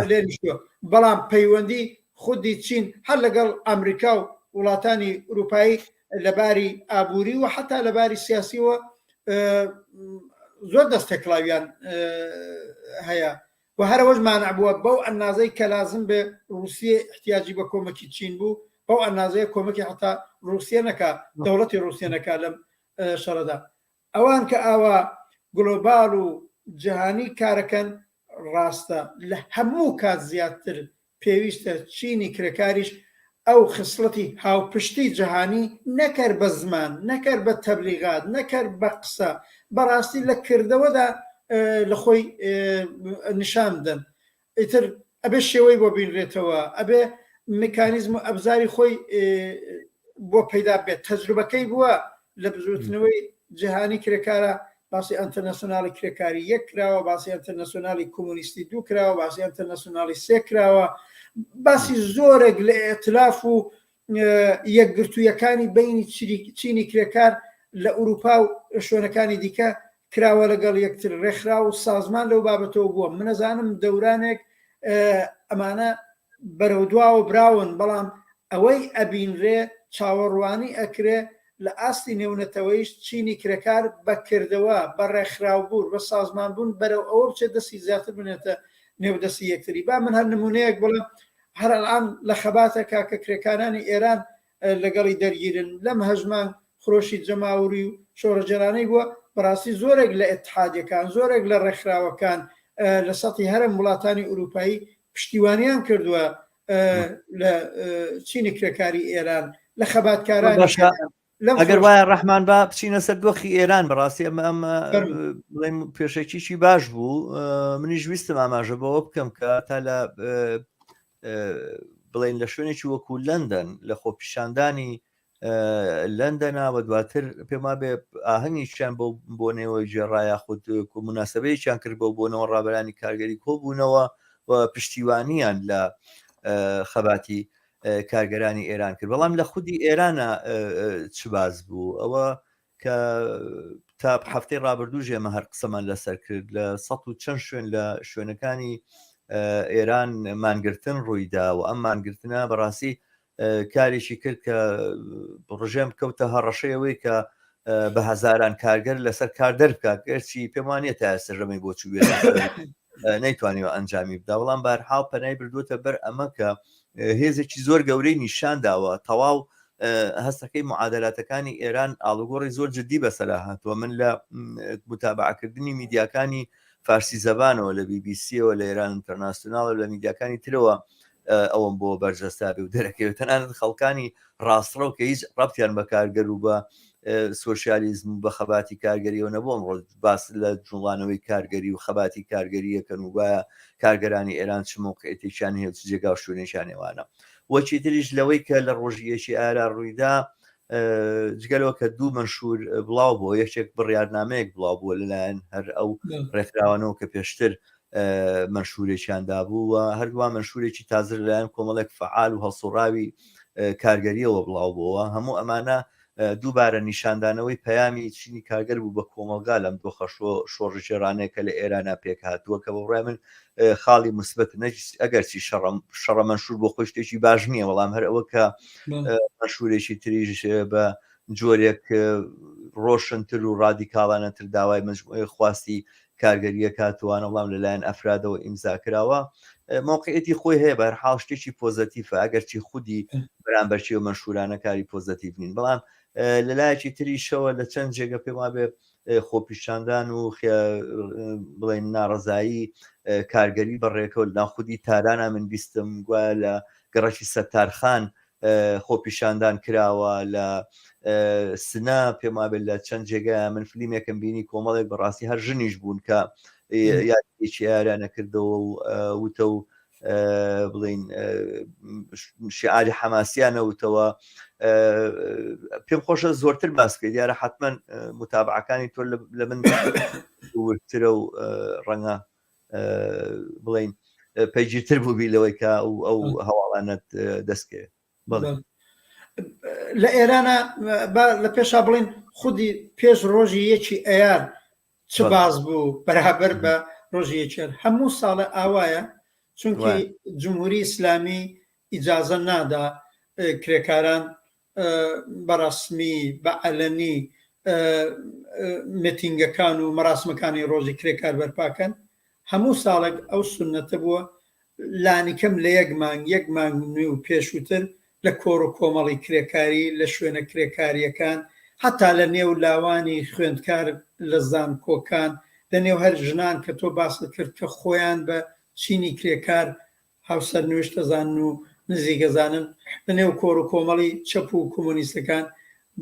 لێ نیشتووە بەڵام پەیوەندی خودی چین هەر لەگەڵ ئەمریکا و وڵاتانی ئوروپایی لەباری ئابووری و حتا لەباری سیاسیەوە زۆر دەستێکڵاویان هەیە و هەرەوەش مانع بووە بەو ئەندازەی کە لازم بێ رووسیە احتیاجی بە کۆمەکی چین بوو بەو ئەندازەیە کۆمەکی حتا رووسیە نەکا دەوڵەتی رووسیە نەکا لەم شەڕەدا ئەوان کە ئاوا گلۆبال و جیهانی کارەکەن ڕاستە لە هەموو کات زیاتر پێویستە چینی کرێکاریش ئەو خصلەتی هاوپشتی جیهانی نەکرد بە زمان نەکرد بە تەبلیغات نەکرد بە قسە بەڕاستی لە کردەوەدا لە خۆی نیشان بدەن ئیتر ئەبێ شێوەی بۆ بینرێتەوە ئەبێ میکانیزم و ئەبزاری خۆی بۆ پەیدا بێت تەجروبەکەی بووە لە بزوتنەوەی جیهانی کرێکارە باسی ئەنتەرنەسیۆناڵی کرێکاری یەک کراوە باسی ئەنتەرنەسیۆناڵی کۆمونیستی دوو کراوە باسی ئەنتەرنەسیۆناڵی سێ کراوە باسی زۆرێک لە ئێتلاف و یەکگرتوویەکانی بینی چینی کرێکار لە ئوروپا و شوێنەکانی دیکە کراوە لەگەڵ یەکتر ڕێکخرا و سازمان لەو بابەتەوە بووە منەزانم دەورانێک ئەمانە بەرەودواوە براون بەڵام ئەوەی ئەبینرێ چاوەڕوانی ئەکرێ لە ئاستی نێونەتەوەیش چینی کرێکار بەکردەوە بە ڕێکخراوبوون بە سازمان بوون بەرەو ئەوە بچێت دەستی زیاتر بنێتە نێودەستی یەکتری با من هەر نمونەیەک بڵم هەر ئەڵان لە خەباتەکە کە کرێکارانی ئێران لەگەڵی دەرگیرن لەم هەژمان خۆشی جەماوری و شۆڕەجێرانەی بووە بەڕاستی زۆرێک لە ئێتحادیەکان زۆرێک لە ڕێکخراوەکان لە سەتی هەرم وڵاتانی ئوروپایی پشتیوانیان کردووە لە چینی کرێکاری ئێران لە خەباتکارانی ئەگەر وایە ڕەحمان با بچینە سەر دۆخی ئێران بەڕاستی ئەمە بڵێم پێشێکیشی باش بوو منیش ویستم ئاماژە بەوە بکەم کە تا لە بڵێن لە شوێنێکی وەکو لەندەن لە خۆپیشاندانی لەندەنا بە دواتر پێما بێ ئاهەنگیشیان بۆ نێوە ژێڕایە خودت مناسبەیەکیان کرد بۆ بۆنەوە ڕابرانی کارگەری کۆبوونەوە و پشتیوانیان لە خەباتی کارگەرانی ئێران کرد. بەڵام لە خودی ئێرانە چ باز بوو ئەوە کە تا هەفتەی ڕابردوو ژێمە هەر قسەمان لەسەر کرد لە 100 و چەند شوێن لە شوێنەکانی ئێران مانگرتن ڕوویدا و ئەم مانگرتنە بەڕاستی کارێکی کرد کە ڕژێم کەوتە هەڕەشەیەوەی کە بە هەزاران کارگەر لەسەر کار دەربکات گەرچی پێم وانە تا سەرڕەمەی بۆ چوو نەیتوانیوە ئەنجامی بدا. بەڵام بەرحاڵ پەنای بردووەتە بەر ئەمە کە هێزێکی زۆر گەورەی نیشان داوە تەواو هەستەکەی معادلاتەکانی ئێران ئاڵوگۆڕی زۆر جددی بەسەرا هاتووە. من لە متابعکردنی میدیاکانی فارسی زەبانەوە لە BBC-ەوە لە ئێران ئینتەرناسیۆناڵ لە میدیاکانی ترەوە ئەوم بۆ بەرجەستابێ و دەرەکەوێت تەنانەت خەڵکانی ڕاستڕە و کە هیچ ڕەبتیان بە کارگەر و بە سۆشیالیزم بە خەباتی کارگەریەوە نەبووم ڕۆ باس لە جوڵانەوەی کارگەری و خەباتی کارگەریەکەن و وایە کارگەرانی ئێران چ موقعیتێکیان هەیە چ جێگا و شوێنێکیانێوانە. وەچی تریش لەوەی کە لە ڕۆژیەکی ئارا ڕوویدا جگەلەوە کە دوو منشور بڵاو بۆ یەکێک بڕیارنامەیەک بڵاو بووە لەلایەن هەر ئەو ڕێکخراوانەوە کە پێشتر منشورێکیاندا بوو و هەردووە منشورێکی تازر لەلایەن کۆمەڵێک فعال و هەڵسوڕاوی کارگەریەوە بڵاو بووە. هەموو ئەمانە دووبارە نیشاندانەوەی پەیامی چینی کارگەر بوو بە کۆمەلگا لەم دۆخە شۆڕژێرانەیە کە لە ئێرانە پێک هاتووە کە بە ڕای من خاڵی مثبت ئەگەرچی شەڕە منشور بۆ خۆی شتێکی باش نییە، بەڵام هەر ئەوە کە منشورێکی تریش بە جۆرێک ڕۆشنتر و ڕادیکاڵانەتر داوای مجموعەی خواستی کارگەریە کاتوانە بەڵام لەلایەن ئەفرادەوە ئیمزاکراوە موقعیەتی خۆی هەیە بە هەرحاڵ شتێکی پۆزەتیفە ئەگەرچی خودی بەرامبەرچی و منشورانە کاری پۆزەتیف نین. بەڵام لەلایەکی تریشەوە لە چەند جێگە پێما بێ خۆپیشاندان و بڵێن ناڕزایی کارگەری بەڕێکە و ناخودی تارانە من بیستم گوایە لە گەڕەکی سەتارخان خۆپیشاندان کراوە لە سنا پێما بێت لە چەند جێگای من فیلمێکم بینی کۆمەڵێک بەڕاستی هەر ژنیش بوون کە یادێکی یاریانە کردەوە و وتە و بڵین شیعاری حەماسیانە وتەوە. پێم خۆشە زۆرتر باسکە دیارە حتمما متابعەکانی تۆ لە من ورترە و ڕەنگە بڵین پەیگیرتر بووبی لەوەی کە ئەو هەواڵانت دەستکەوێت. لە ئێرانە لە پێشا بڵین خودی پێش ڕۆژی یەکی ئەیار چ باز بوو بەرابەر بە ڕۆژی یەکێر هەموو ساڵە ئاوایە چونکی جمهوری ئیسلامی ئیجازە نادا کرێکاران بەڕەسمی بە عەلەنی مێتینگەکان و مەراسمەکانی ڕۆژی کرێکار بەرپاکەن. هەموو ساڵێک ئەو سونەتە بووە لانیکەم لە یەک مانگ و پێشووتر لە کۆڕ و کۆمەڵی کرێکاری لە شوێنە کرێکاریەکان حتا لە نێو لاوانی خوێندکار لە زانکۆکان لە نێو هەر ژنان کە تۆ باست کرد کە خۆیان بە چینی کرێکار هاوسەر نوێشتەزان و نزیگەزانن لە نێو کۆڕ و کۆمەڵی چەپ و کۆمۆنیستەکان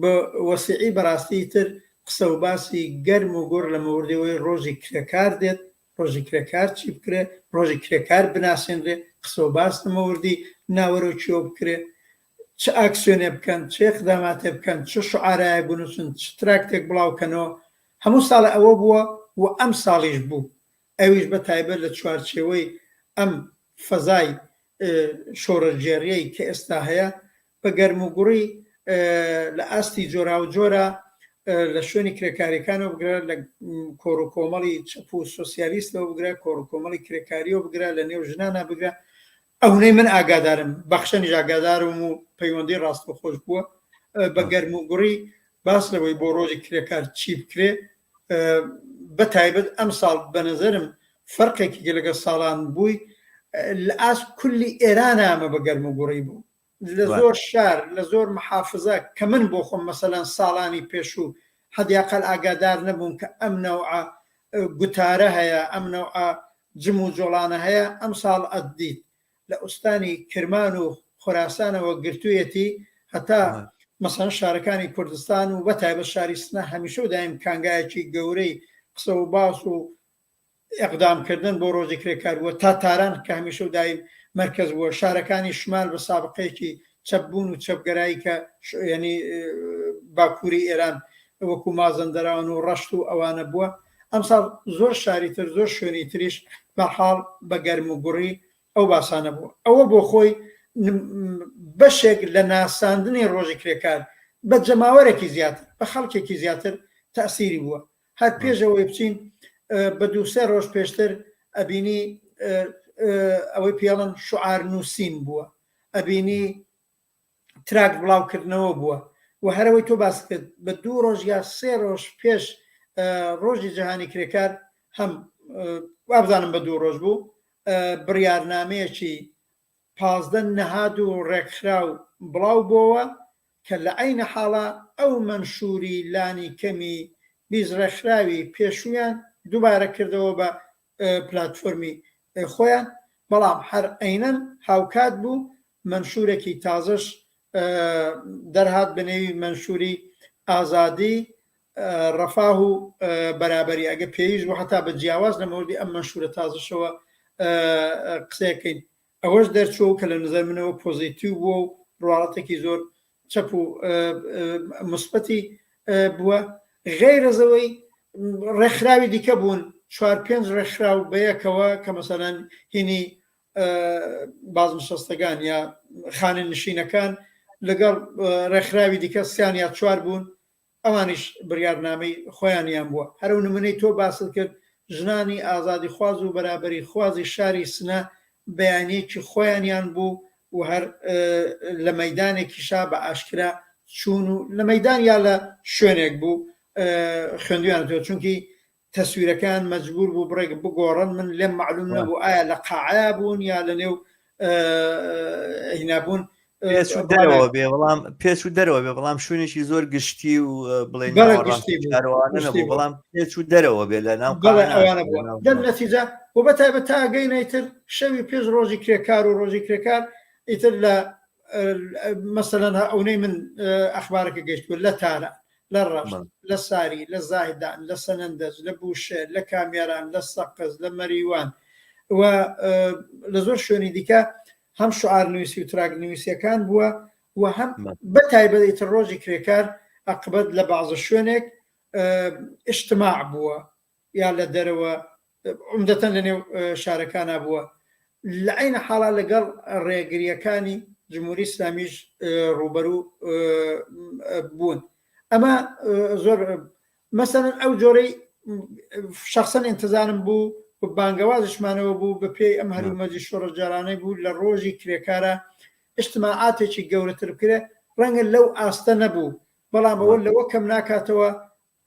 بە وەسیعی بەڕاستی تر قسە و باسی گەرم و گۆڕ لە مەوردەوەی ڕۆژی کرێکار دێت، ڕۆژی کرێکار چی بکرێ، ڕۆژی کرێکار بناسێنرێ، قسە و باس لەمەوردی ناوەرۆکیەوە بکرێ، چ ئاکسیۆنێ بکەن، چ اقداماتێ بکەن، چ شعارایە بنووسن، چ تراکتێک بڵاوکەنەوە. هەموو ساڵە ئەوە بووە و ئەم ساڵیش بوو. ئەویش بە تایبەت لە چوارچێوەی ئەم فەزای شۆڕەجێڕیەی کە ئێستا هەیە بە گەرموگوڕی لە ئاستی جۆرا و جۆرە لە شوێنی کرێکاریەکانەوە بگرە، لە کۆڕ و کۆمەڵی چەپ و سۆسیالیستەوە بگرە، کۆڕ و کۆمەڵی کرێکاریەوە بگرە، لە نێو ژنانە بگرە. ئەوەی من ئاگادارم بەخشەنیش ئاگادارم و پەیوەندی ڕاستە خۆش بووە بە گەرموگوڕی باس لەوەی بۆ ڕۆژی کرێکار چی بکرێ. بە تایبەت ئەم ساڵ بە نەزەرم فەرقێکی لەگە ساڵان بووی لە ئاست کولی ئێران ئەمە بە گەرموگوڕی بوو لە زۆر شار لە زۆر محافزە کە من بۆ خۆم مەسەلەن ساڵانی پێشوو حەدیاقل ئاگادار نەبووم کە ئەم نەوعە گوتارە هەیە، ئەم نەوعە جم و جۆڵانە هەیە. ئەم ساڵ ئەدیت لە ئوستانی کرمان و خۆراسانەوە گرتوویەتی هەتا مەسەن شارەکانی کوردستان و بەتایبەت شاری سنە هەمیشە و دایم کانگایەکی گەورەی قسە و باس و ئەقدامکردن بۆ ڕۆژی کرێکار بووە تا تاران کە هەمیشە و دایم مرکز بووە. شارەکانی شمال بە سابقەیەکی چەپبوون و چەپگەرایی کە ینی باکووری ئێران وەکو مازەندەراون و ڕەشت و ئەوانە بووە. ئەمساڵ زۆر شاری تر زۆر شوێنی تریش بەحاڵ بە گەرم و گوڕی ئەو باسانە بووە. ئەوە بۆ خۆی بەشێک لە ناساندنی ڕۆژی کرێکار بە جەماوەرێکی زیاتر بە خەڵکێکی زیاتر تەسیری بووە. هەر پێشەوەی بچین بە دووسێ ڕۆژ پێشتر ئەبینی ئەوەی پێڵن شعار نووسین بووە، ئەبینی تراک بڵاوکردنەوە بووە و هەرەوەی تۆ باس کرد بە 2 ڕۆژ یا 3 ڕۆژ پێش ڕۆژی جەهانی کرێکار هەم وابزانم بە 2 ڕۆژ بوو بڕیارنامەیەکی 15 نەهاد و ڕێکخراو بڵاو بووە کە لە عینە حاڵە ئەو منشوری لانی کەمی بیزڕێکخراوی پێشویان دووبارە کردەوە بە پلاتفۆرمی خۆیان، بەڵام هەر عینەن هاوکات بوو منشورێکی تازەش دەرهات بنێوی منشوری ئازادی ڕەفاه و بەرابەری. ئەگە پێویست بوو حتا بە جیاواز لە مەوردی ئەم منشورە تازەشەوە قسەکەین. ئەوەش دەرچوو کە لە نظر منەوە پۆزیتیو بووە و ڕواڵەتێکی زۆر چەپ و مثبەتی بووە. غەیرەزەوەی ڕێکخراوی دیکە بوون 4-5 ڕێکخراو بەیەکەوە کە مەسەلەن هینی بازنشستەکان یا خانە نشینەکان لەگەڵ ڕێکخراوی دیکە 3 یا 4 بوون، ئەوانیش بڕیارنامەی خۆیانیان بووە. هەرو نمونەی تۆ باست کرد ژنانی ئازادی خواز و بەرابەری خوازی شاری سنە بەیانەیەکی خۆیانیان بوو و هەر لە مەیدانێکیشا بە ئاشکرا چوون و لە مەیدان یا لە شوێنێک بوو خوێندویانەوە، چونکی تەسویرەکان مەجبور بوو بڕێک بگۆڕن. من لێم معلوم نەبوو ئایا لە قاعە بوون یا لە نێو هینابوون دەرەوە بێ پێچ و دەرەوە بێ، بەڵام شوێنێکی زۆر گشتی و بڵێن بەڵام پێچ و دەرەوە بێ لە ناو ئەوانە بووە. دەم نەتیجە و بەتایبەت تا گەینەیتر شەوی پێش ڕۆژی کرێکار و ڕۆژی کرێکار ئیتر لە مەسەلەن ئەوەی من ئەخبارەکە گەیشتووە لە تارە، لە ڕەش، لە ساری، لە زاهدان، لە سەنەندەج، لە بوشێر، لە کامیاران، لە سەقز، لە مەریوان و لە زۆر شوێنی دیکە هەم شعار نووسی و تراک نووسیەکان بووە و هەم بەتایبەت ڕۆژی کرێکار عقبەت لە بەعزە شوێنێک ئیجتماع بووە یا لە دەرەوە عومدەتەن لە نێو شارەکانە بووە. لە عینە حاڵا لەگەڵ ڕێگریەکانی جمهوری ئیسلامیش ڕوبەرو بوون. ئەمە زۆر مەسەلەن ئەو جۆرەی شخصەن ئینتزارم بوو بانگەوازشمانەوە بوو بە پێی ئەم هەرومەجی شۆڕەجارانەی بوو لە ڕۆژی کرێکارە ئیجتماعاتێکی گەورەتر بکرێ، ڕەنگە لەو ئاستە نەبوو، بەڵام ئەوە لەوە کەم ناکاتەوە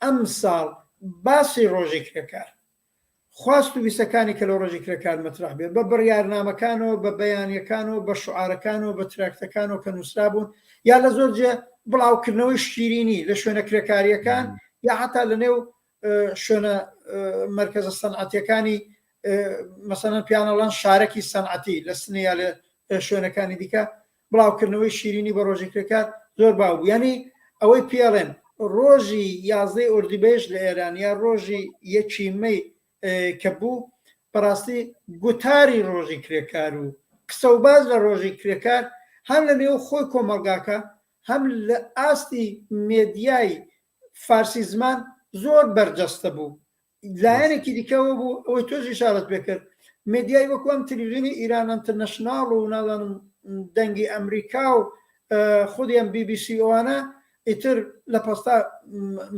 ئەم ساڵ باسی ڕۆژی کرێکار خواست و ویسەکانی کە لە ڕۆژی کرێکار مەترح بێت بە بڕیارنامەکانەوە بە بەیانیەکانەوە بە شعارەکانەوە بە تراکتەکانەوە کە نووسرا بوون یا لە زۆرجێ بڵاوکردنەوەی شیرینی لە شوێنە کرێکاریەکان یا حتا لە نێو شوێنە مرکزە سەنعەتیەکانی مەسەلەن پیانەڵان شارێکی سەنعەتی لە سنە یا لە شوێنەکانی دیکە بڵاوکردنەوەی شیرینی بە ڕۆژی کرێکار زۆر باو بوو. ینی ئەوەی پێڵێن ڕۆژی 11 ئوردیبێژ لە ئێران یا ڕۆژی 1 مەی کە بوو بەڕاستی گوتاری ڕۆژی کرێکار و قسە و باز لە ڕۆژی کرێکار هەم لە نێو خۆی کۆمەلگاکە هەم لە ئاستی مێدیای فارسی زمان زۆر بەرجەستە بوو. لایەنێکی دیکەەوە بوو ئەوەی تۆژ ئیشارەت پێکرد مێدیای وەکو ئەم تەلەڤیزیۆنی ئیران ئینتەرنەشناڵ و نازانم دەنگی ئەمریکا و خودیان BBC ئەوانە ئیتر لە پەستا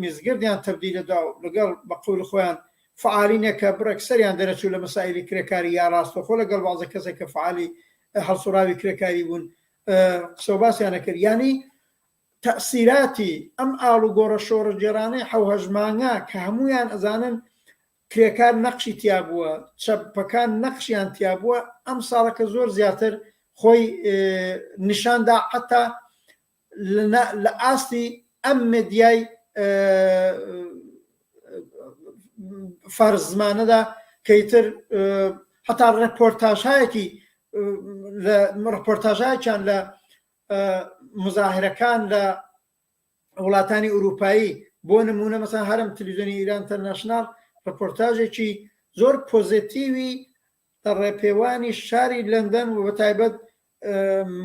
میزگردیان تەبدیلەدا و لەگەڵ بە قەول خۆیان فعالینێکە بڕێک سەریان دەرەچوو لە مەسائلی کرێکاری یا ڕاستەخۆ لەگەڵ بەعزە کەسێک کە فعالی هەڵسوراوی کرێکاری بوون قسە و باسییانە کرد. ینی تەسیراتی ئەم ئاڵ و گۆڕە شۆڕە جێرانەی حەوهەژمانگا کە هەمویان ئەزانن کرێکار نەقشی تیا بووە، چەپەکان نەقشیان تیا بووە، ئەم ساڵەکە زۆر زیاتر خۆی نیشاندا حتا لە ئاستی ئەم مێدیای فارس زمانەدا کەیتر حتا ڕپۆرتاژایەکی ڕپۆرتاژایەکیان لە مزاهرەکان لە وڵاتانی ئوروپایی بۆ نمونە مەسەڵەن هەرم تەلەڤیزیۆنی ئیران ئینتەرنەشناڵ ڕپۆرتاژێکی زۆر پۆزیتیوی ڕێپێوانی شاری لەندەن و بەتایبەت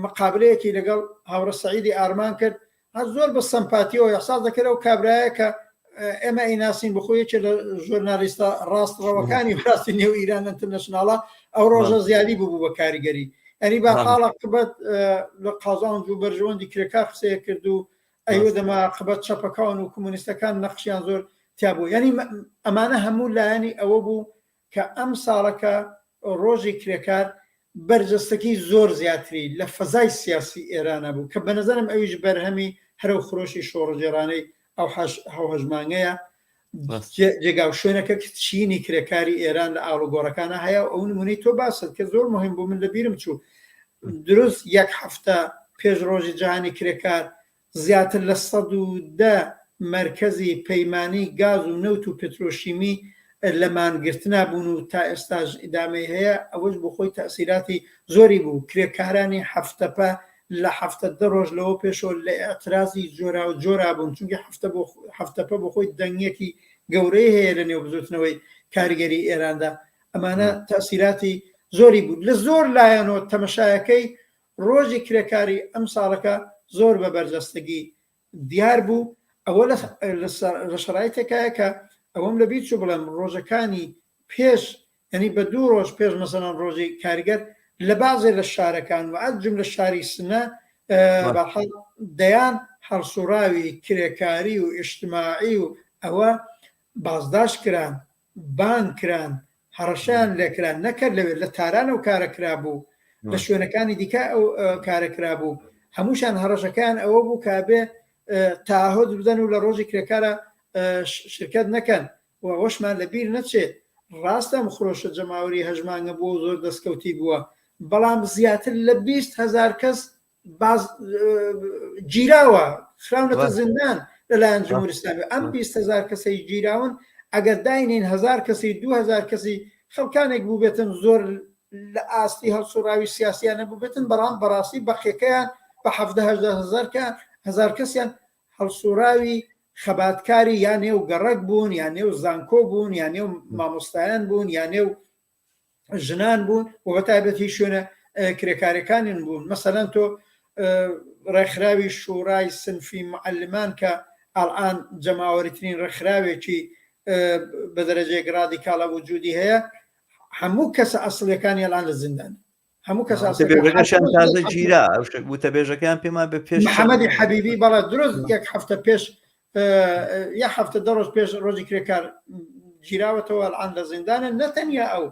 مقابلەیەکی لەگەڵ هاوڕە سەعیدی ئارمان کرد زۆر بە سەمپاتیەوە یحساس دەکرێت و کابرایە کە ئێمە ئیناسین بخۆیەکی لە ژۆرنالیستە ڕاستڕەوەکانی ڕاستی نێو ئیران ئینتەرنەشناڵە ئەو ڕۆژە زیادی بوو بە کاریگەری ئەنی بە حاڵە قبەت لە قازانج و بەرژەوەندی کرێکار قسەیە کرد و ئەیوە دەما قبەت چەپەکان و کۆمونیستەکان نەخشیان زۆر تیابوو یعنی ئەمانە هەموو لایەنی ئەوە بوو کە ئەم ساڵەکە ڕۆژی کرێکار بەرجەستەکەی زۆر زیاتری لە فەزای سیاسی ئێرانە بوو کە بە نەزەرم ئەویش بەرهەمی هەرە و خۆشی شۆڕەجێرانەی ئەو هەژمانگەیە جێگاو شوێنەکە چینی کرێکاری ئێران لە ئاڵوگۆڕەکانە هەیە ئەو نمونەی تۆ باسط کە زۆر مهم بوو من لە بیرم چوو دروست یەک هەفتە پێش ڕۆژی جیهانی کرێکار زیاتر لە 110 مرکزی پەیمانی گاز و نەوت و پترۆشیمی لە مانگرتنا بوون و تا ئێستاش ئیدامەی هەیە ئەوەش بۆ خۆی تەسیراتی زۆری بوو کرێکارانی هەفتەپە لە 70 ڕۆژ لەوە پێشەوە لە ئەترازی جۆرا و جۆرا بوون چونکە هەفتەپە بۆ خۆی دەنگێکی گەورەی هەیە لە نێو بزوتنەوەی کاریگەری ئێراندا ئەمانە تەسیراتی زۆری بوو لە زۆر لایەنەوە تەمەشایەکەی ڕۆژی کرێکاری ئەم ساڵەکە زۆر بە بەرجەستگی دیار بوو ئەوە لە شرایطێکایە کە ئەوەم لە بیت چوو بڵێم ڕۆژەکانی پێش ینی بە 2 ڕۆژ پێش مەسەڵەن ڕۆژی کاریگەر لە بازێ لە شارەکان و ئەجم لە شاری سنە دەیان هەڵسوراوی کرێکاری و ئیجتیماعی و ئەوە بازداشت کران بان کران هەڕەشیان لێکران نەکرد لەوێت لە تارانە و کارەکرا بوو لە شوێنەکانی دیکە ئەو کارەکرا بوو هەمووشان هەڕەشەکان ئەوە بوو کابێ تاهۆد بدەن و لە ڕۆژی کرێکارە شرکت نەکەن و وەشمان لەبیر نەچێت ڕاستە خۆشە جەماوەری هەژمانگە بۆ زۆر دەستکەوتی بووە بەڵام زیاتر لە 20,000 کەس گیراوە خراونەتە زیندان لەلایەن جمهوری ئیسلامی ئەم 20,000 کەسەی گیراون ئەگەر داینین 1000 کەسی 2000 کەسی خەڵکانێک بوو بێتن زۆر لە ئاستی هەڵسوراوی سیاسیانە بوو بێتن بەڵام بەڕاستی بەخێکەیان بە 70,000 کەسیان هەڵسوراوی خەباتکاری یان نێو گەڕک بوون یان نێو زانکۆ بوون یان نێو مامۆستایان بوون یان نێو ژنان بوون و بەتایبەتی شوێنە کرێکارەکانیان بوون مەسەلەن تۆ ڕێکخراوی شورای سنفی معلمان کە ئەڵئان جەماوەریترین ڕێکخراوێکی بە دەرەجەیەک ڕادیکاڵە وجودی هەیە هەموو کەسە ئەسڵیەکانی ئەڵان لە زیندان هەموو کەس تازە گیرا وتەبێژەکان پێمان بە پێش محەممەدی حەبیبی بەڵێ درست یەک هەفتە پێش یا هەفتە دە ڕۆژ پێش ڕۆژی کرێکار گیراوەتەوە ئەڵان لە زیندانە نەتەنیا ئەو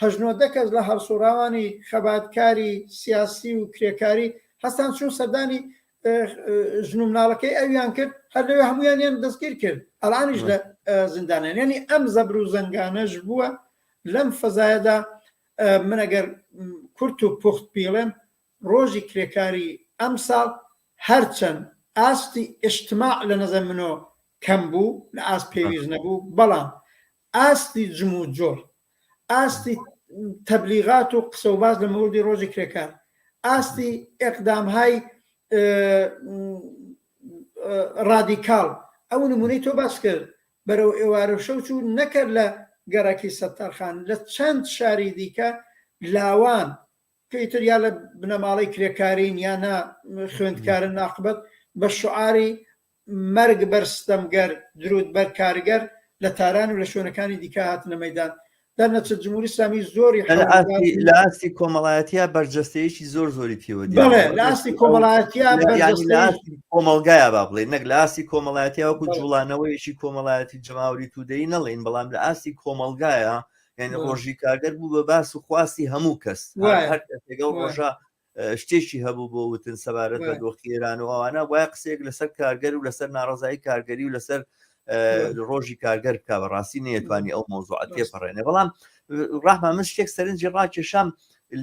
18 کەس لە هەڵسوراوانی خەباتکاری سیاسی و کرێکاری هەستان چوون سەردانی ژن و مناڵەکەی ئەویان کرد هەر لەوێ هەمویانیان دەستگیر کرد ئەڵانیش لە زیندانیان یعنی ئەم زەبر و زەنگانەش بووە لەم فەزایەدا من ئەگەر کورت و پوخت پیڵێم ڕۆژی کرێکاری ئەم ساڵ هەرچەند ئاستی ئیجتیماع لە نەزەر منەوە کەم بوو لە ئاست پێویست نەبوو بەڵام ئاستی جم و جۆر ئاستی تەبلیغات و قسە و باز لە مەوردی ڕۆژی کرێکار ئاستی ئێقدامهای ڕادیکاڵ ئەو نمونەی تۆ باس کرد بەرەو ئێوارە شەو چوو نەکرد لە گەڕاکی سەتارخان لە چەند شاری دیکە لاوان کەیتر یا لە بنەماڵی کرێکارین یانە خوێندکارن ناقبەت بە شعاری مەرگ بەر ستەمگەر درود بەر کارگەر لە تاران و لە شوێنەکانی دیکە هاتنە مەیدان دەرنەچە جمهوری ئیسلامی زۆری لە ئاستی کۆمەڵایەتیە بەرجەستەیەکی زۆری پێوە بڵێ لە ئاستی کۆمەڵایەتیە کۆمەلگایە با بڵێ نەک لە ئاستی کۆمەڵایەتیا وەکو جوڵانەوەیەکی کۆمەڵایەتی جەماوەری توودەی نەڵێن بەڵام لە ئاستی کۆمەلگایە یعنی ڕۆژی کارگەر بوو بە باس و خواستی هەموو کەس هەر لەگەڵ ڕۆژە شتێکی هەبوو بۆ وتن سەبارەت بە دۆخیێران و ئەوانە وایە قسێک لەسەر کارگەر و لەسەر ناڕزایی کارگەری و لەسەر ڕۆژی کارگەر بکە بەڕاستی نەیەتوانی ئەو مۆزوعات تێپەڕێنێ بەڵام ڕاحمان من شتێک سەرنجی ڕاکێشام